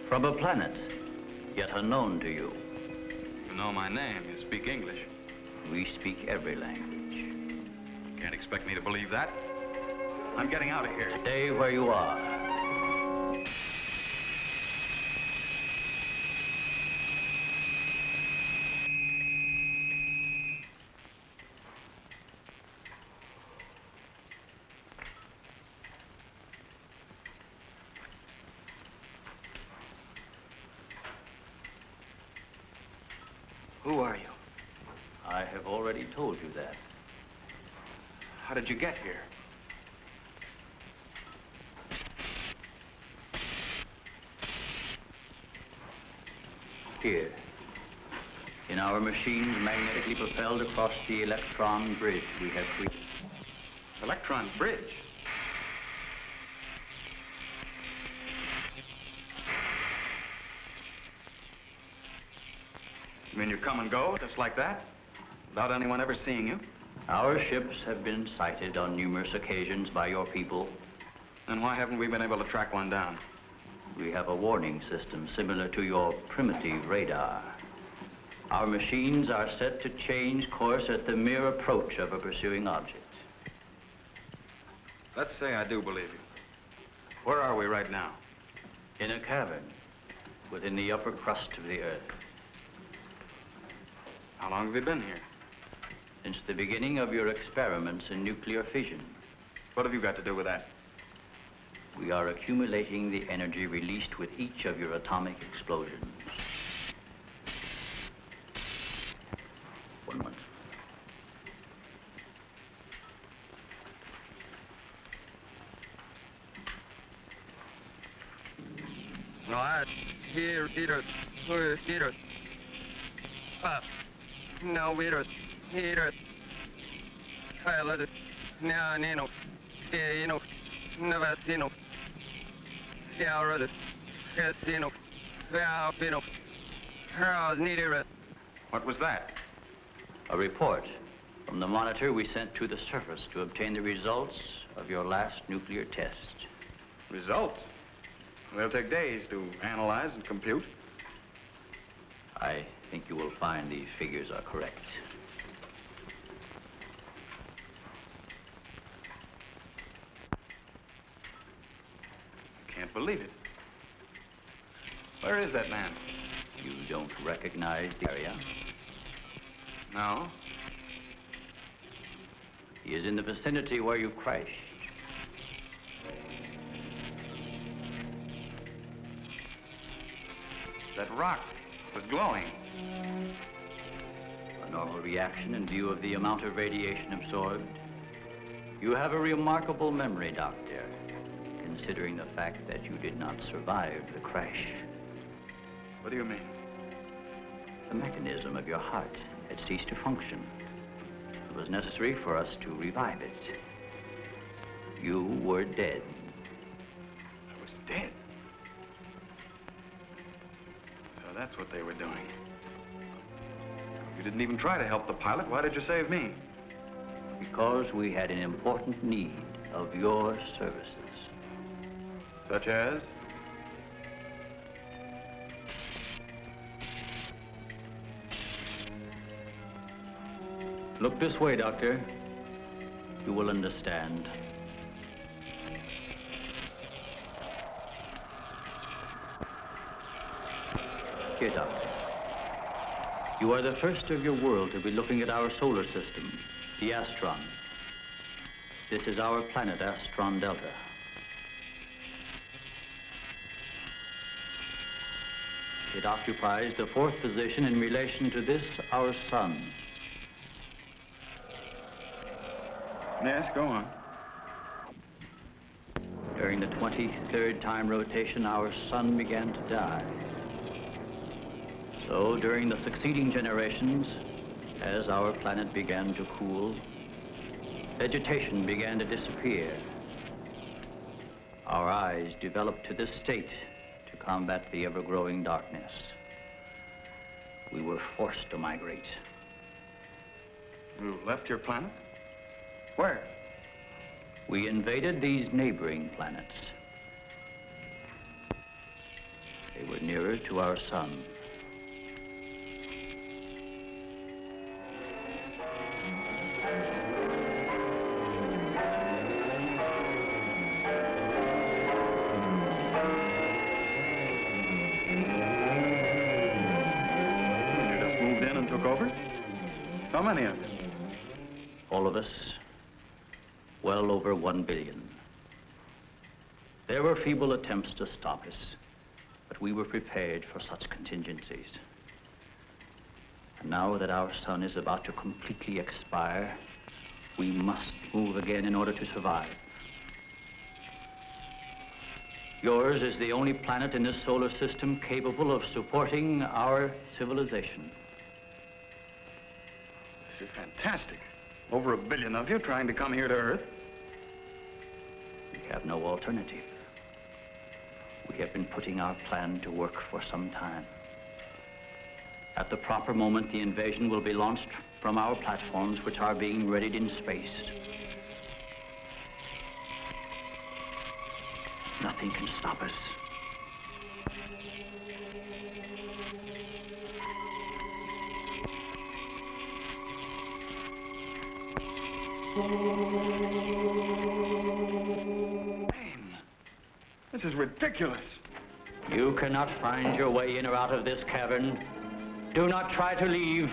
S7: From a planet, yet unknown to you.
S15: You know my name. You speak English.
S7: We speak every language.
S15: Can't expect me to believe that. I'm getting out of here.
S7: Stay where you are.
S15: Who are you?
S7: I have already told you that.
S15: How did you get here?
S7: Here. In our machines magnetically propelled across the electron bridge we have created.
S15: Electron bridge? You mean you come and go just like that? Without anyone ever seeing you?
S7: Our ships have been sighted on numerous occasions by your people.
S15: Then why haven't we been able to track one down?
S7: We have a warning system similar to your primitive radar. Our machines are set to change course at the mere approach of a pursuing object.
S15: Let's say I do believe you. Where are we right now?
S7: In a cavern within the upper crust of the Earth.
S15: How long have you been here?
S7: Since the beginning of your experiments in nuclear fission.
S15: What have you got to do with that?
S7: We are accumulating the energy released with each of your atomic explosions. One moment.
S15: No, I here no, weird. Here. I let it. Now, Nino. You know. Never seen no. Yeah, I read it. Yes, you know. Yeah, you know. I was needed it. What was that?
S7: A report from the monitor we sent to the surface to obtain the results of your last nuclear test.
S15: Results? They'll take days to analyze and compute.
S7: I think you will find these figures are correct.
S15: Can't believe it. Where is that man?
S7: You don't recognize the area?
S15: No.
S7: He is in the vicinity where you crashed.
S15: That rock was glowing.
S6: normal reaction in view of the amount of radiation absorbed. You have a remarkable memory, Doctor, considering the fact that you did not survive the crash.
S15: What do you mean?
S6: The mechanism of your heart had ceased to function. It was necessary for us to revive it. You were dead.
S15: I was dead? So that's what they were doing. You didn't even try to help the pilot. Why did you save me?
S6: Because we had an important need of your services.
S15: Such as?
S6: Look this way, Doctor. You will understand. Here, Doctor. You are the first of your world to be looking at our solar system, the Astron. This is our planet, Astron Delta. It occupies the 4th position in relation to this, our sun.
S15: Yes, go on.
S6: During the 23rd time rotation, our sun began to die. So, during the succeeding generations, as our planet began to cool, vegetation began to disappear. Our eyes developed to this state to combat the ever-growing darkness. We were forced to migrate.
S15: You left your planet? Where?
S6: We invaded these neighboring planets. They were nearer to our sun.
S15: You just moved in and took over? How many of you?
S6: All of us. Well over 1 billion. There were feeble attempts to stop us, but we were prepared for such contingencies. And now that our sun is about to completely expire, we must move again in order to survive. Yours is the only planet in this solar system capable of supporting our civilization.
S15: This is fantastic. Over 1 billion of you trying to come here to Earth.
S6: We have no alternative. We have been putting our plan to work for some time. At the proper moment, the invasion will be launched from our platforms, which are being readied in space. Nothing can stop us.
S15: This is ridiculous.
S6: You cannot find your way in or out of this cavern. Do not try to leave.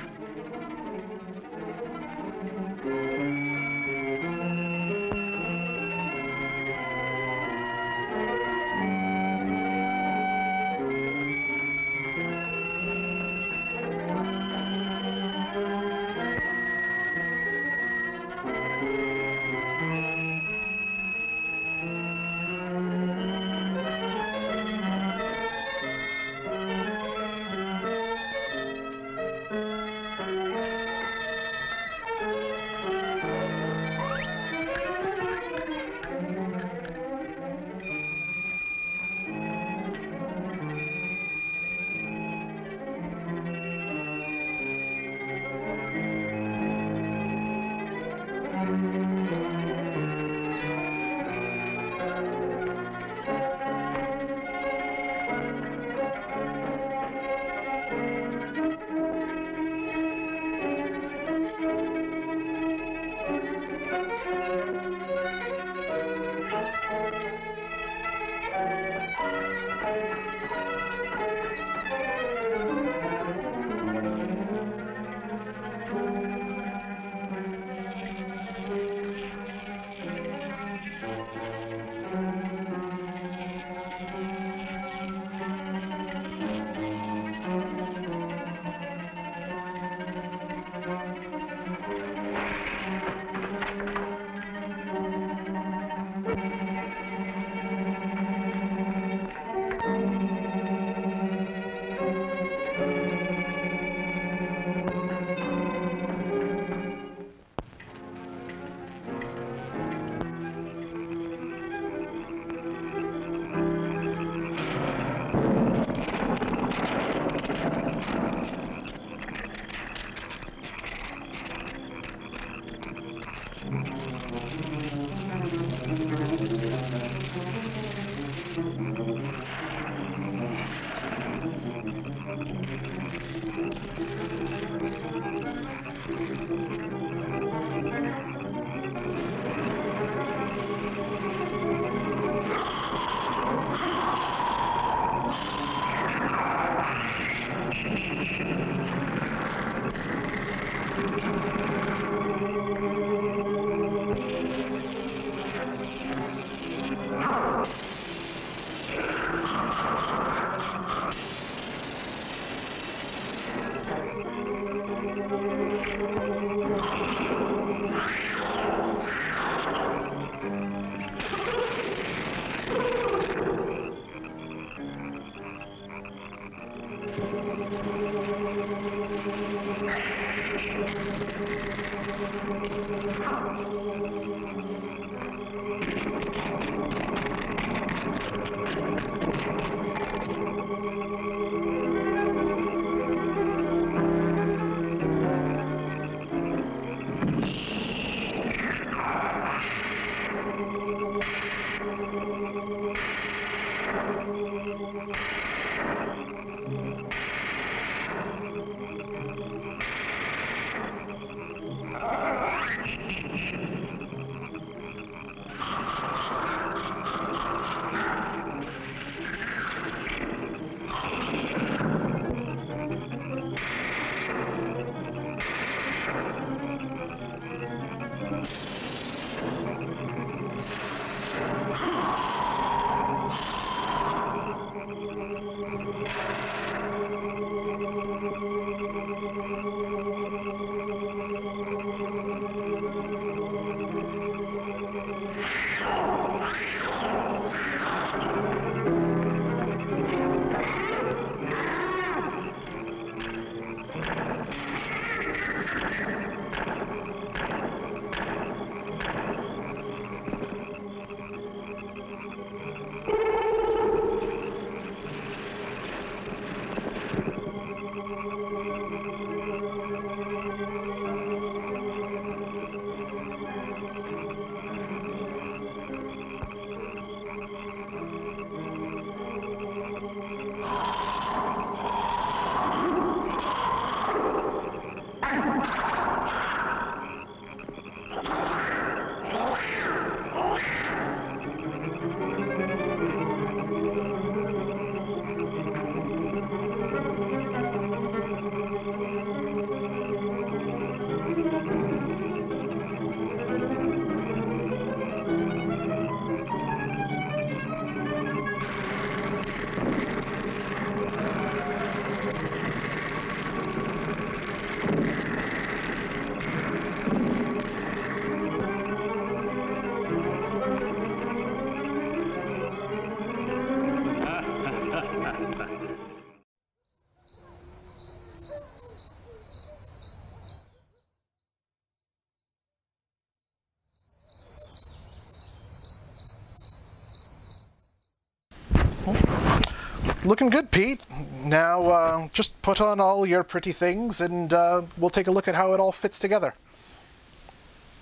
S1: Looking good, Pete. Now, just put on all your pretty things and we'll take a look at how it all fits together.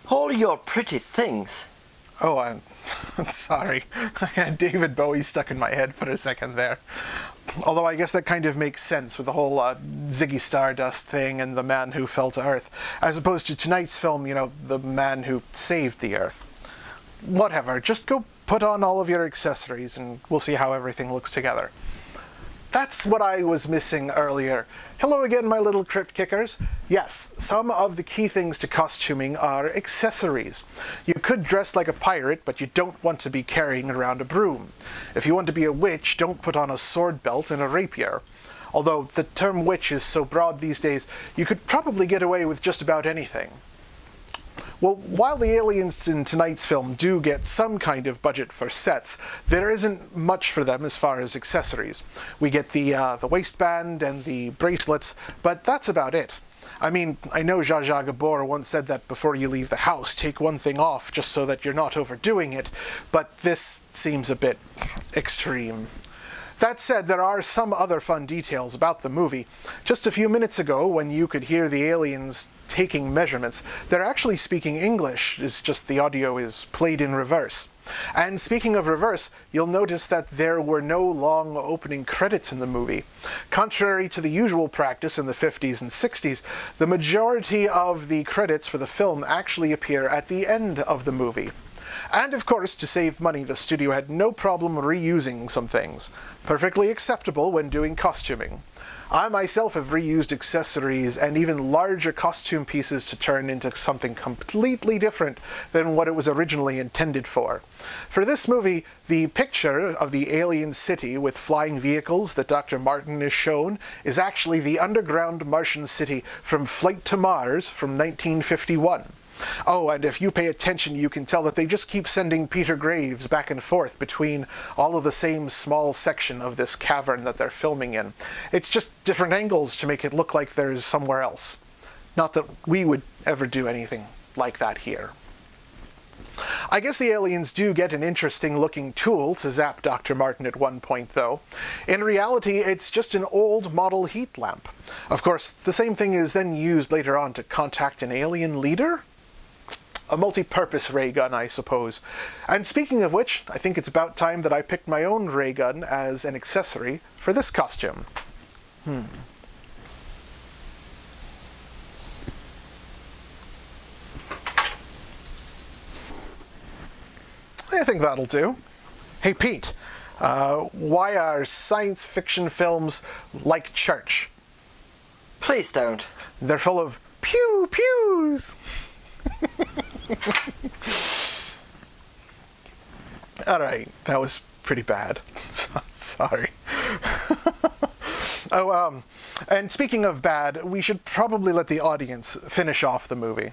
S2: All your pretty things?
S1: Oh, I'm sorry. I had David Bowie stuck in my head for a second there. Although I guess that kind of makes sense with the whole Ziggy Stardust thing and the man who fell to Earth, as opposed to tonight's film, you know, the man who saved the Earth. Whatever, just go put on all of your accessories and we'll see how everything looks together. That's what I was missing earlier. Hello again, my little crypt kickers. Yes, some of the key things to costuming are accessories. You could dress like a pirate, but you don't want to be carrying around a broom. If you want to be a witch, don't put on a sword belt and a rapier. Although the term witch is so broad these days, you could probably get away with just about anything. Well, while the aliens in tonight's film do get some kind of budget for sets, there isn't much for them as far as accessories. We get the waistband and the bracelets, but that's about it. I mean, I know Zsa Zsa Gabor once said that before you leave the house, take one thing off just so that you're not overdoing it, but this seems a bit extreme. That said, there are some other fun details about the movie. Just a few minutes ago, when you could hear the aliens taking measurements, they're actually speaking English, it's just the audio is played in reverse. And speaking of reverse, you'll notice that there were no long opening credits in the movie. Contrary to the usual practice in the 50s and 60s, the majority of the credits for the film actually appear at the end of the movie. And of course, to save money, the studio had no problem reusing some things. Perfectly acceptable when doing costuming. I myself have reused accessories and even larger costume pieces to turn into something completely different than what it was originally intended for. For this movie, the picture of the alien city with flying vehicles that Dr. Martin is shown is actually the underground Martian city from Flight to Mars from 1951. Oh, and if you pay attention, you can tell that they just keep sending Peter Graves back and forth between all of the same small section of this cavern that they're filming in. It's just different angles to make it look like there's somewhere else. Not that we would ever do anything like that here. I guess the aliens do get an interesting looking tool to zap Dr. Martin at one point, though. In reality, it's just an old model heat lamp. Of course, the same thing is then used later on to contact an alien leader? A multi-purpose ray gun, I suppose. And speaking of which, I think it's about time that I picked my own ray gun as an accessory for this costume. I think that'll do. Hey, Pete, why are science fiction films like church?
S2: Please don't.
S1: They're full of pew-pews. All right, that was pretty bad. Sorry. Oh, and speaking of bad, we should probably let the audience finish off the movie.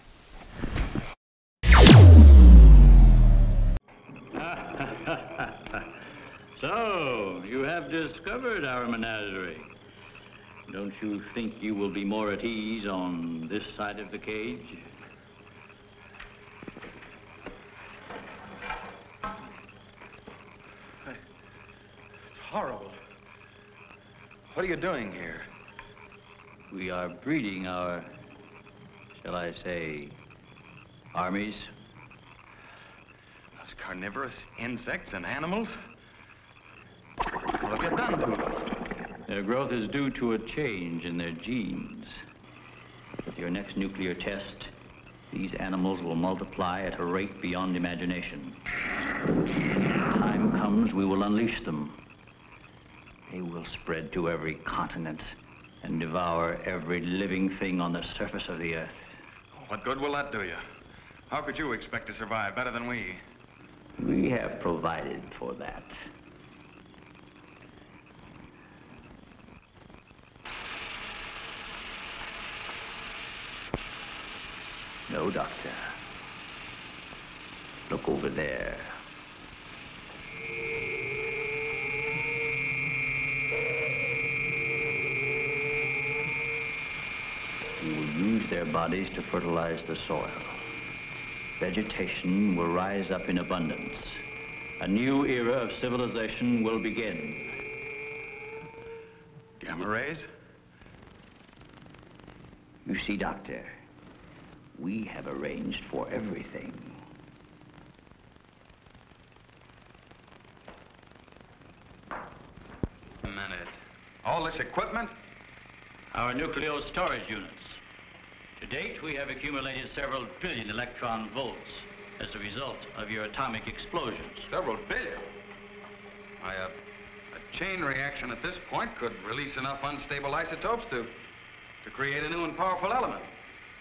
S6: So, you have discovered our menagerie. Don't you think you will be more at ease on this side of the cage?
S15: It's horrible. What are you doing here?
S6: We are breeding our, shall I say, armies.
S15: Those carnivorous insects and animals? What have you done to them?
S6: Their growth is due to a change in their genes. With your next nuclear test, these animals will multiply at a rate beyond imagination. When the time comes, we will unleash them. They will spread to every continent and devour every living thing on the surface of the earth.
S15: What good will that do you? How could you expect to survive better than we?
S6: We have provided for that. No, Doctor. Look over there. We will use their bodies to fertilize the soil. Vegetation will rise up in abundance. A new era of civilization will begin.
S15: Gamma rays?
S6: You see, Doctor, we have arranged for everything.
S15: A minute. All this equipment?
S6: Our nuclear storage units. To date, we have accumulated several billion electron volts as a result of your atomic explosions.
S15: Several billion? Why, a chain reaction at this point could release enough unstable isotopes to create a new and powerful element.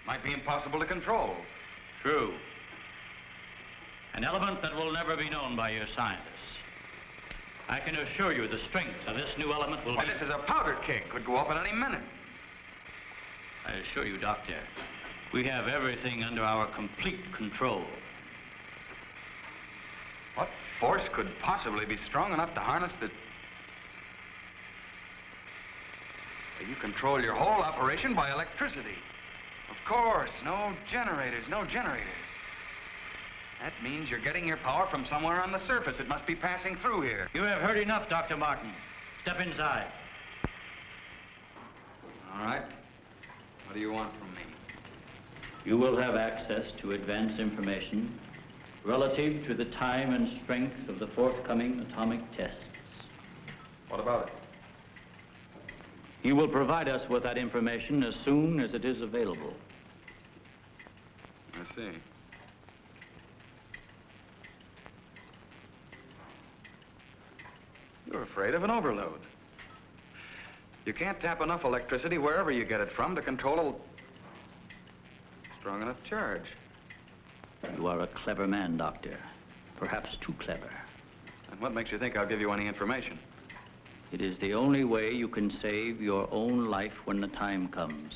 S15: Might be impossible to control.
S6: True. An element that will never be known by your scientists. I can assure you the strength of this new element will be...
S15: This is a powder keg. Could go off at any minute.
S6: I assure you, Doctor, we have everything under our complete control.
S15: What force could possibly be strong enough to harness the... You control your whole operation by electricity. Of course, no generators, no generators. That means you're getting your power from somewhere on the surface. It must be passing through here.
S6: You have heard enough, Dr. Martin. Step inside.
S15: All right. What do you want from me?
S6: You will have access to advanced information relative to the time and strength of the forthcoming atomic tests.
S15: What about it?
S6: You will provide us with that information as soon as it is available.
S15: I see. You're afraid of an overload. You can't tap enough electricity wherever you get it from to control a strong enough charge.
S6: You are a clever man, Doctor. Perhaps too clever.
S15: And what makes you think I'll give you any information?
S6: It is the only way you can save your own life when the time comes.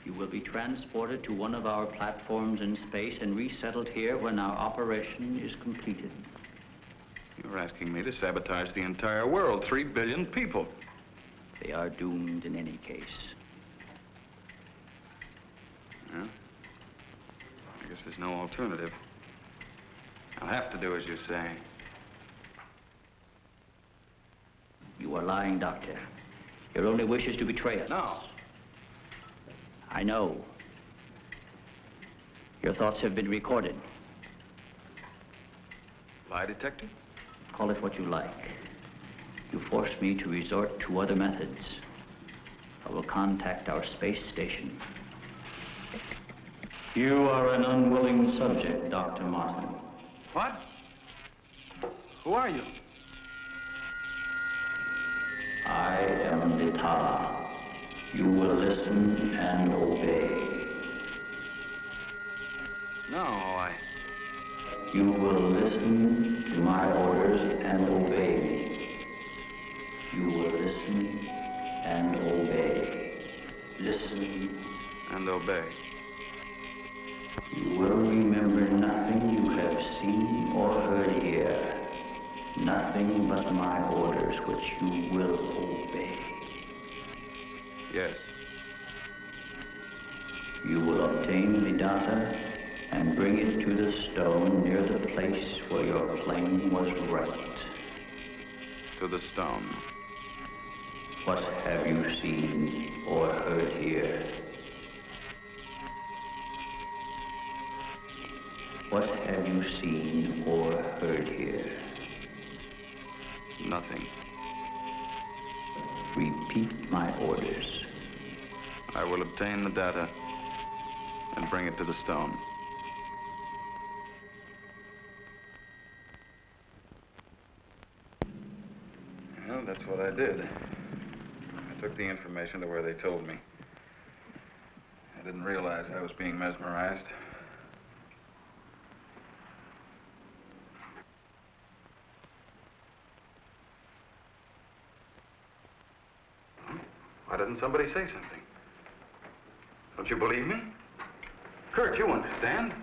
S6: You will be transported to one of our platforms in space and resettled here when our operation is completed.
S15: You're asking me to sabotage the entire world, 3 billion people.
S6: They are doomed in any case.
S15: Well, I guess there's no alternative. I'll have to do as you say.
S6: You are lying, Doctor. Your only wish is to betray us.
S15: No.
S6: I know. Your thoughts have been recorded.
S15: Lie detector?
S6: Call it what you like. You force me to resort to other methods. I will contact our space station. You are an unwilling subject, Dr. Martin.
S15: What? Who are you?
S6: I am Vitala. You will listen and obey.
S15: No,
S6: You will listen to my orders and obey me. You will listen and obey. Listen
S15: and obey.
S6: You will remember nothing you have seen or heard here. Nothing but my orders which you will obey.
S15: Yes.
S6: You will obtain the data and bring it to the stone near the place where your plane was wrecked.
S15: To the stone.
S6: What have you seen or heard here? What have you seen or heard here?
S15: Nothing.
S6: Repeat my orders.
S15: I will obtain the data and bring it to the stone. Well, that's what I did. I took the information to where they told me. I didn't realize I was being mesmerized. Why didn't somebody say something? Don't you believe me? Kurt, you understand.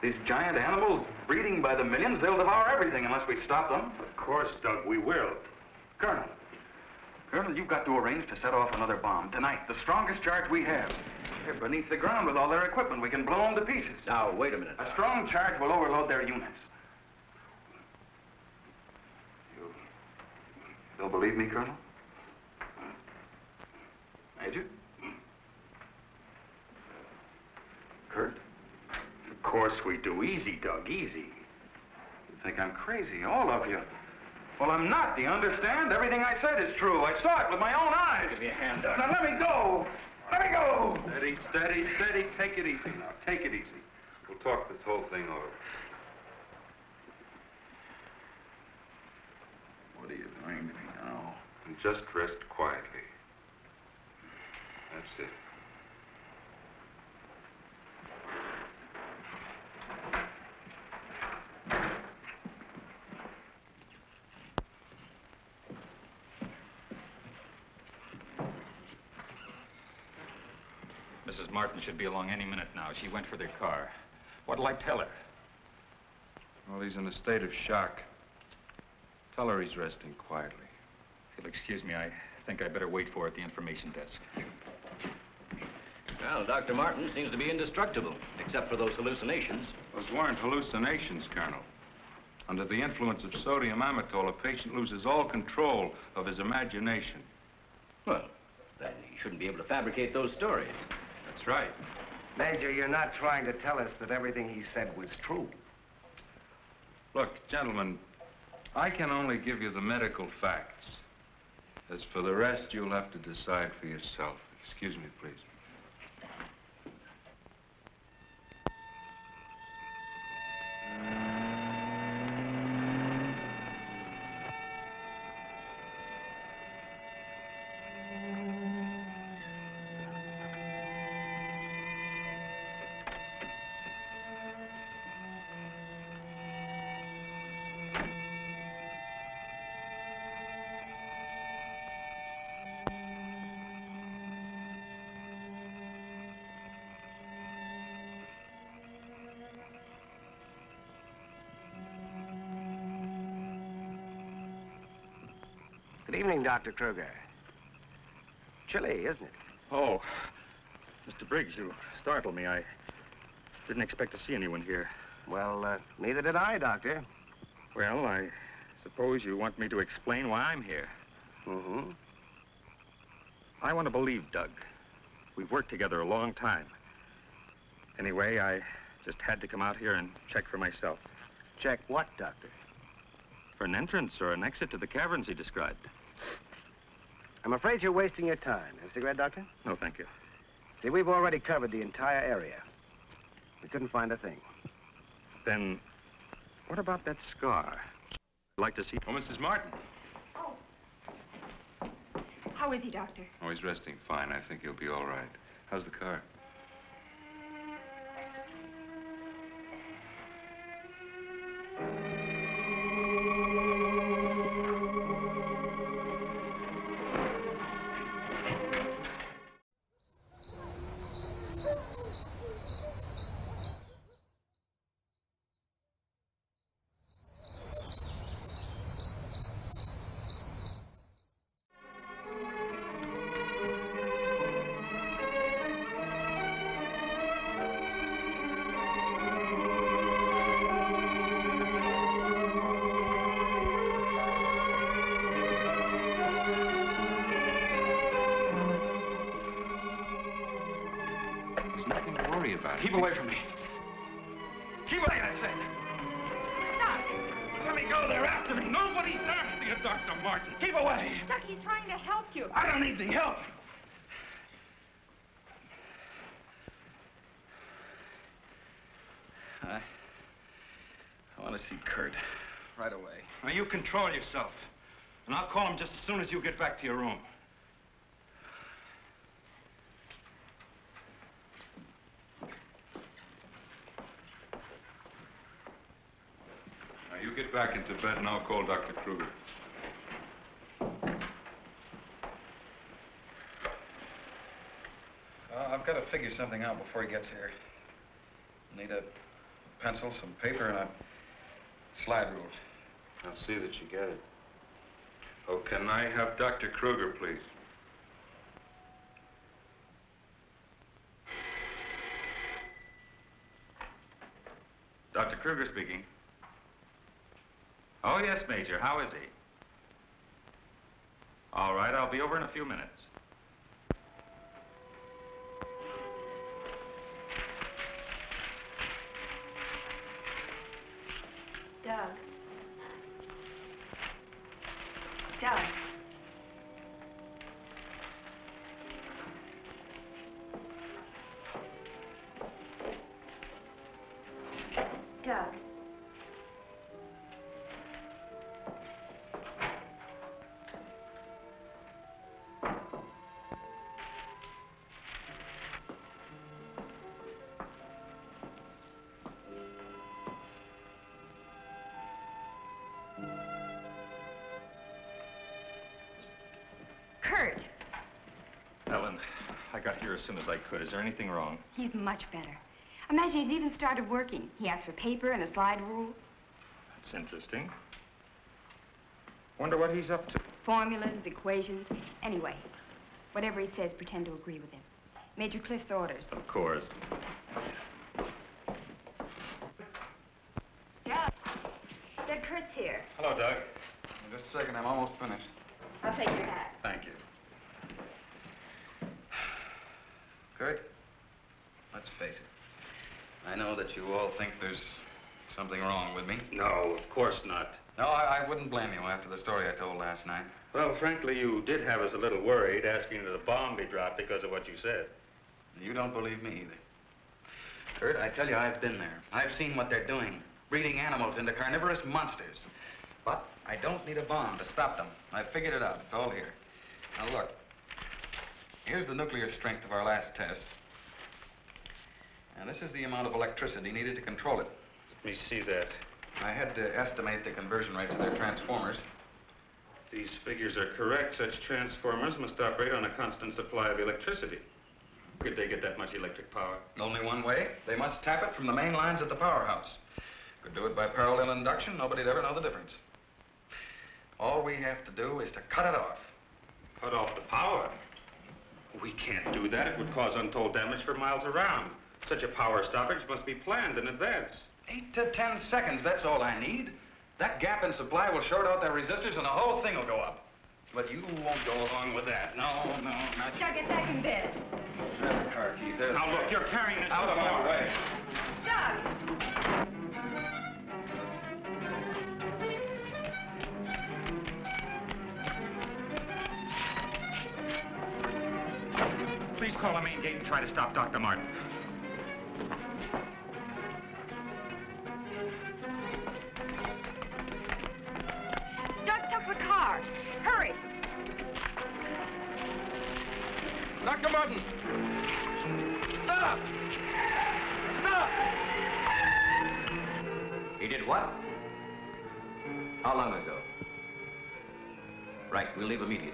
S15: These giant animals breeding by the millions, they'll devour everything unless we stop them.
S11: Of course, Doug, we will.
S15: Colonel, you've got to arrange to set off another bomb tonight. The strongest charge we have. They're beneath the ground with all their equipment. We can blow them to pieces.
S17: Now, wait a minute.
S15: A strong charge will overload their units. You'll believe me, Colonel? Major? Kurt?
S11: Of course we do. Easy, Doug, easy.
S15: You think I'm crazy, all of you. Well, I'm not, do you understand? Everything I said is true. I saw it with my own eyes.
S11: Give me a hand, Doug.
S15: Now, let me go. Let me go.
S11: Steady, steady, steady. Take it easy now. Take it easy. We'll talk this whole thing over.
S15: What are you doing to me now?
S11: And just rest quietly. That's it.
S12: Mrs. Martin should be along any minute now. She went for their car. What'll I tell her?
S11: Well, he's in a state of shock. Tell her he's resting quietly.
S12: If you'll excuse me, I think I'd better wait for her at the information desk.
S17: Well, Dr. Martin seems to be indestructible, except for those hallucinations.
S11: Those weren't hallucinations, Colonel. Under the influence of sodium amytal, a patient loses all control of his imagination.
S17: Well, then he shouldn't be able to fabricate those stories.
S11: That's right.
S4: Major, you're not trying to tell us that everything he said was true.
S11: Look, gentlemen, I can only give you the medical facts. As for the rest, you'll have to decide for yourself. Excuse me, please.
S4: Good evening, Dr. Kruger. Chilly, isn't it?
S12: Oh, Mr. Briggs, you startled me. I didn't expect to see anyone here.
S4: Well, neither did I, Doctor.
S12: Well, I suppose you want me to explain why I'm here.
S4: Mm-hmm.
S12: I want to believe Doug. We've worked together a long time. Anyway, I just had to come out here and check for myself.
S4: Check what, Doctor?
S12: For an entrance or an exit to the caverns he described.
S4: I'm afraid you're wasting your time. Have a cigarette, Doctor?
S12: No, thank you.
S4: See, we've already covered the entire area. We couldn't find a thing.
S12: Then, what about that scar? I'd like to see...
S10: Oh, Mrs. Martin.
S14: Oh. How is he, Doctor?
S10: Oh, he's resting fine. I think he'll be all right. How's the car?
S15: Keep away from me. Keep away, I said.
S14: Doc!
S15: Let me go. They're after me. Nobody's after you, Dr. Martin. Keep away.
S14: Doc, he's trying to help you.
S15: I don't need the help. I want to see Kurt right away.
S12: Now, you control yourself. And I'll call him just as soon as you get back to your room.
S10: You get back into bed and I'll call Dr. Kruger.
S15: I've got to figure something out before he gets here. Need a pencil, some paper, and a slide rule.
S10: I'll see that you get it. Oh, can I have Dr. Kruger, please?
S12: Dr. Kruger speaking. Oh, yes, Major. How is he? All right, I'll be over in a few minutes.
S14: Doug. Doug. Doug. Kurt.
S12: Ellen, I got here as soon as I could. Is there anything wrong?
S14: He's much better. Imagine he's even started working. He asked for paper and a slide rule.
S12: That's interesting. Wonder what he's up to.
S14: Formulas, equations. Anyway, whatever he says, pretend to agree with him. Major Cliff's orders.
S12: Of course.
S14: Doug. Doug, Kurt's here.
S15: Hello, Doug. Just a second, I'm almost finished.
S14: I'll take your hat.
S12: Thank you.
S15: Kurt, let's face it. I know that you all think there's something wrong with me.
S12: No, of course not.
S15: No, I wouldn't blame you after the story I told last night.
S12: Well, frankly, you did have us a little worried, asking that a bomb be dropped because of what you said.
S15: You don't believe me either. Kurt, I tell you, I've been there. I've seen what they're doing, breeding animals into carnivorous monsters. But I don't need a bomb to stop them. I've figured it out. It's all here. Now, look. Here's the nuclear strength of our last test. And this is the amount of electricity needed to control it.
S12: Let me see that.
S15: I had to estimate the conversion rates of their transformers.
S12: These figures are correct. Such transformers must operate on a constant supply of electricity. Could they get that much electric power?
S15: Only one way. They must tap it from the main lines at the powerhouse. Could do it by parallel induction. Nobody'd ever know the difference.
S12: All we have to do is to cut it off.
S11: Cut off the power? We can't do that. It would cause untold damage for miles around. Such a power stoppage must be planned in advance.
S12: 8 to 10 seconds, that's all I need. That gap in supply will short out their resistors and the whole thing will go up. But you won't go along with that. No, not you.
S14: Doug, get back in bed.
S12: There's the car keys. There's
S11: Now, look, you're carrying this
S12: out of my way.
S14: Doug!
S11: Please call the main gate and try to stop Dr. Martin.
S14: Doug, stop the car. Hurry.
S12: Dr. Martin! Stop! Stop!
S17: He did what? How long ago? Right, we'll leave immediately.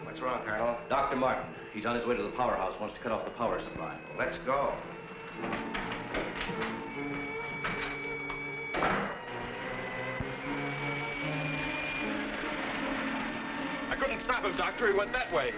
S12: What's wrong, Colonel?
S17: Dr. Martin, he's on his way to the powerhouse, wants to cut off the power supply.
S12: Let's go.
S11: I couldn't stop him, Doctor. He went that way.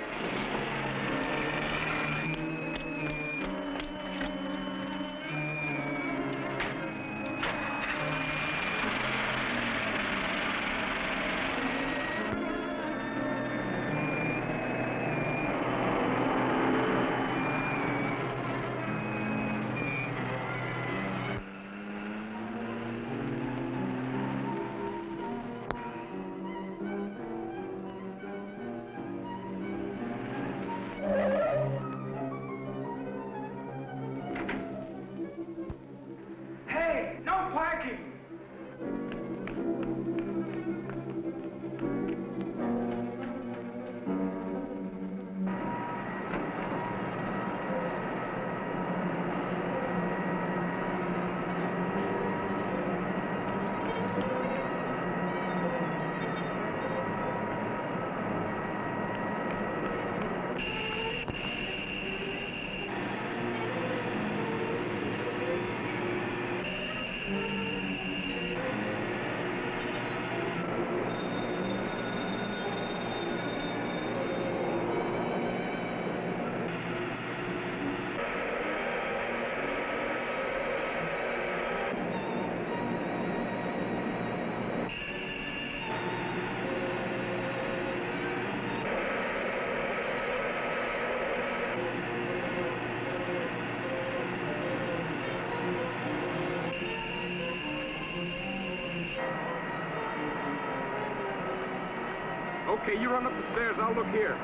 S11: Okay, you run up the stairs. I'll look here.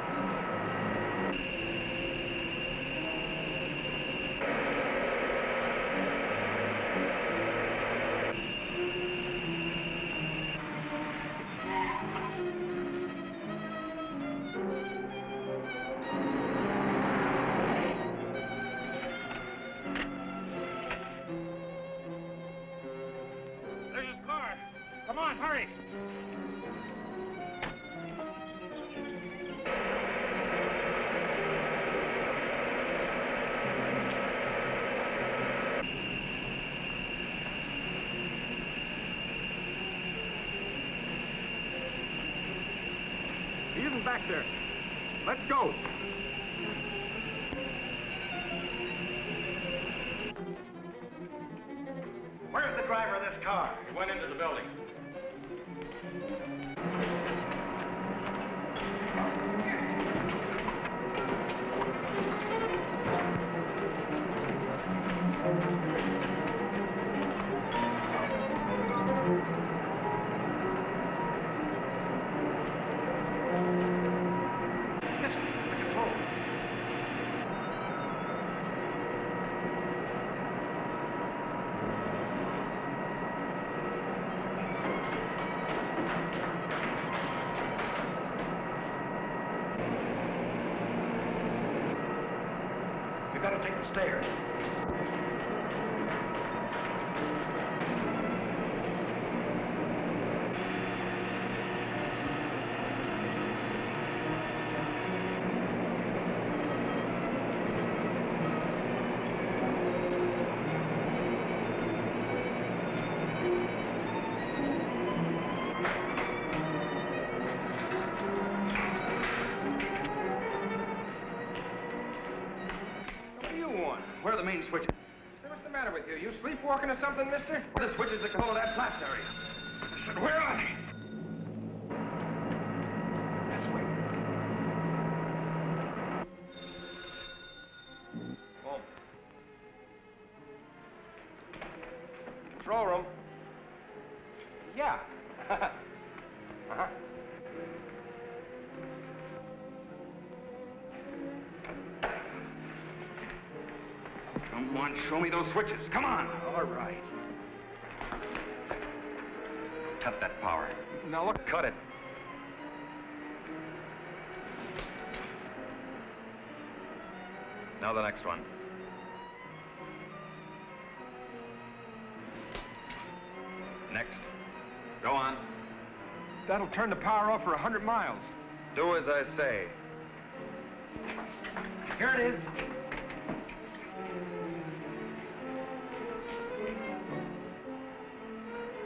S11: There's his car. Come on, hurry. He isn't back there. Let's go.
S12: Where's the driver of this car? He went into the building. We've got to take the stairs. Where are the main switches?
S4: What's the matter with you? You sleepwalking or something, mister?
S12: Where are the switches that control that flaps area?
S4: I said, where are they? This way. Oh. Control room. Yeah. Uh-huh.
S12: Come on, show me those switches. Come on.
S4: All right.
S12: Cut that power.
S4: Now look.
S12: Cut it. Now the next one. Next. Go on.
S4: That'll turn the power off for 100 miles.
S12: Do as I say.
S4: Here it is.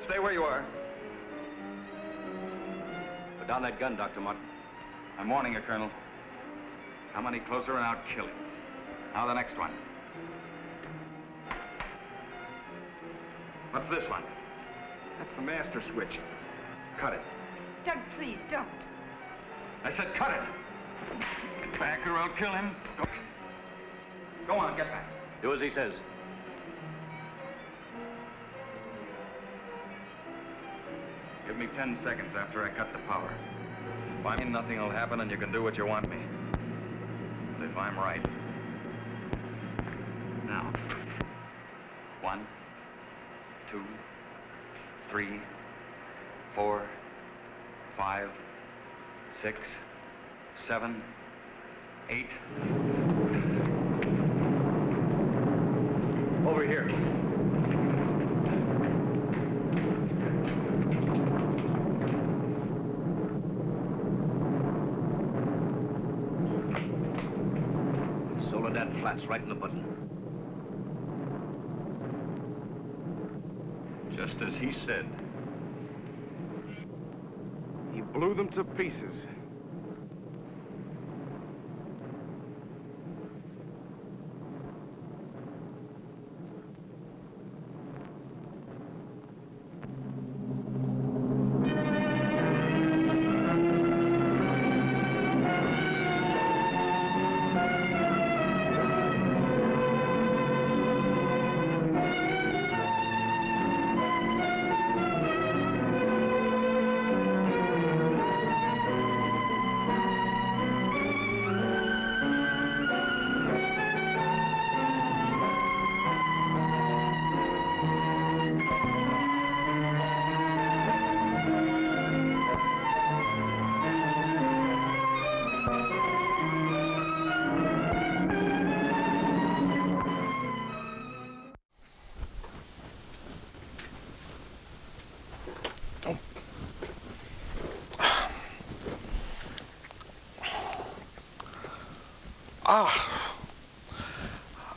S12: Stay where you are. Put down that gun, Dr. Martin. I'm warning you, Colonel. Come any closer and I'll kill him. Now the next one. What's this one?
S4: That's the master switch.
S12: Cut it.
S14: Doug, please, don't.
S12: I said cut it. Get back or I'll kill him. Go on, get back.
S7: Do as he says.
S12: Give me 10 seconds after I cut the power. If I mean nothing will happen and you can do what you want me. But if I'm right. Now. 1, 2, 3, 4, 5, 6, 7, 8.
S4: Over here.
S7: Soledad flats right in the button.
S12: Just as he said.
S4: He blew them to pieces.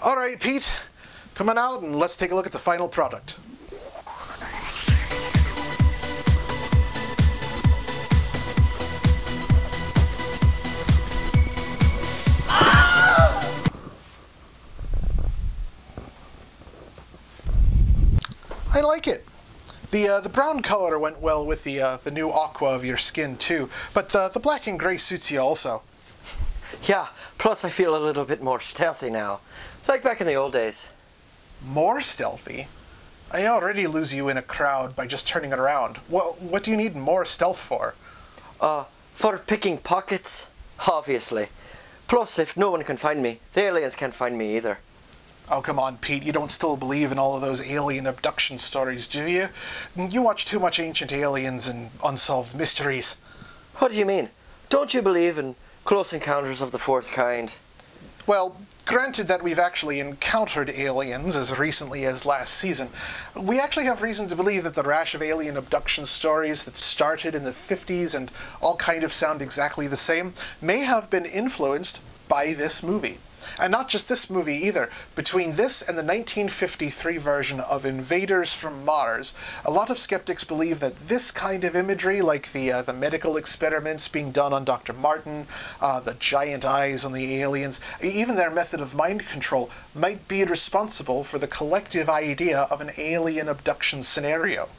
S1: All right, Pete, come on out and let's take a look at the final product. I like it. The brown color went well with the new aqua of your skin too, but the black and gray suits you also.
S2: Yeah, plus I feel a little bit more stealthy now. Like back in the old days.
S1: More stealthy? I already lose you in a crowd by just turning it around. What do you need more stealth for?
S2: For picking pockets, obviously. Plus, if no one can find me, the aliens can't find me either.
S1: Oh, come on, Pete. You don't still believe in all of those alien abduction stories, do you? You watch too much Ancient Aliens and Unsolved Mysteries.
S2: What do you mean? Don't you believe in Close Encounters of the Fourth Kind?
S1: Well, granted that we've actually encountered aliens as recently as last season, we actually have reason to believe that the rash of alien abduction stories that started in the 50s and all kind of sound exactly the same may have been influenced by this movie. And not just this movie either. Between this and the 1953 version of Invaders from Mars, a lot of skeptics believe that this kind of imagery, like the medical experiments being done on Dr. Martin, the giant eyes on the aliens, even their method of mind control, might be responsible for the collective idea of an alien abduction scenario.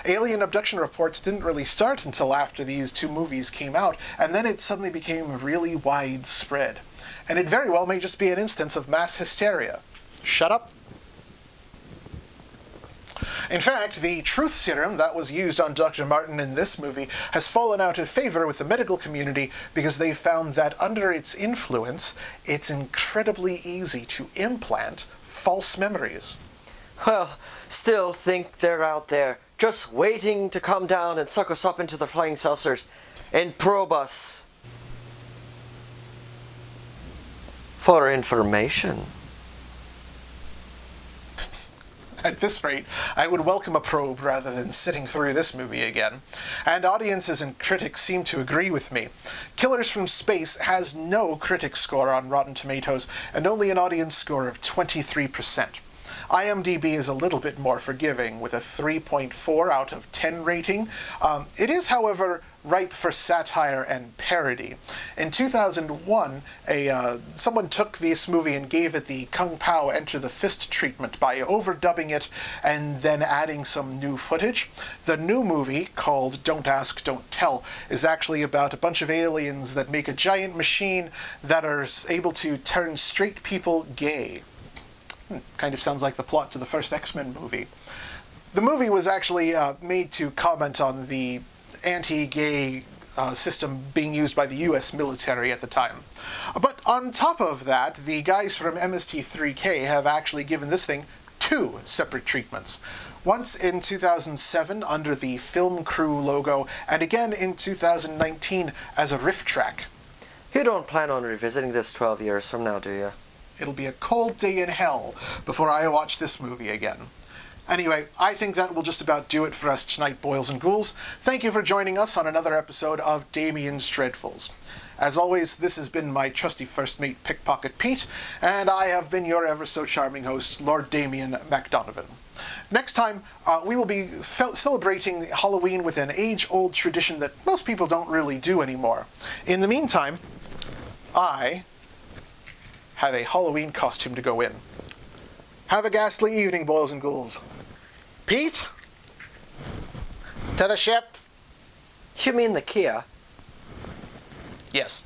S1: Alien abduction reports didn't really start until after these two movies came out, and then it suddenly became really widespread. And it very well may just be an instance of mass hysteria. Shut up. In fact, the truth serum that was used on Dr. Martin in this movie has fallen out of favor with the medical community because they found that under its influence, it's incredibly easy to implant false memories.
S2: Well, still think they're out there, just waiting to come down and suck us up into their flying saucers and probe us for information.
S1: At this rate, I would welcome a probe rather than sitting through this movie again. And audiences and critics seem to agree with me. Killers from Space has no critic score on Rotten Tomatoes and only an audience score of 23%. IMDb is a little bit more forgiving with a 3.4 out of 10 rating. It is, however, ripe for satire and parody. In 2001, someone took this movie and gave it the Kung Pao Enter the Fist treatment by overdubbing it and then adding some new footage. The new movie, called Don't Ask, Don't Tell, is actually about a bunch of aliens that make a giant machine that are able to turn straight people gay. Kind of sounds like the plot to the first X-Men movie. The movie was actually made to comment on the anti-gay system being used by the US military at the time. But on top of that, the guys from MST3K have actually given this thing 2 separate treatments. Once in 2007 under the Film Crew logo, and again in 2019 as a riff track.
S2: You don't plan on revisiting this 12 years from now, do you?
S1: It'll be a cold day in hell before I watch this movie again. Anyway, I think that will just about do it for us tonight, boils and ghouls. Thank you for joining us on another episode of Damian's Dreadfuls. As always, this has been my trusty first mate, Pickpocket Pete, and I have been your ever-so-charming host, Lord Damian MacDonovan. Next time, we will be celebrating Halloween with an age-old tradition that most people don't really do anymore. In the meantime, I have a Halloween costume to go in. Have a ghastly evening, boils and ghouls. Pete? To the ship?
S2: You mean the Kia?
S1: Yes.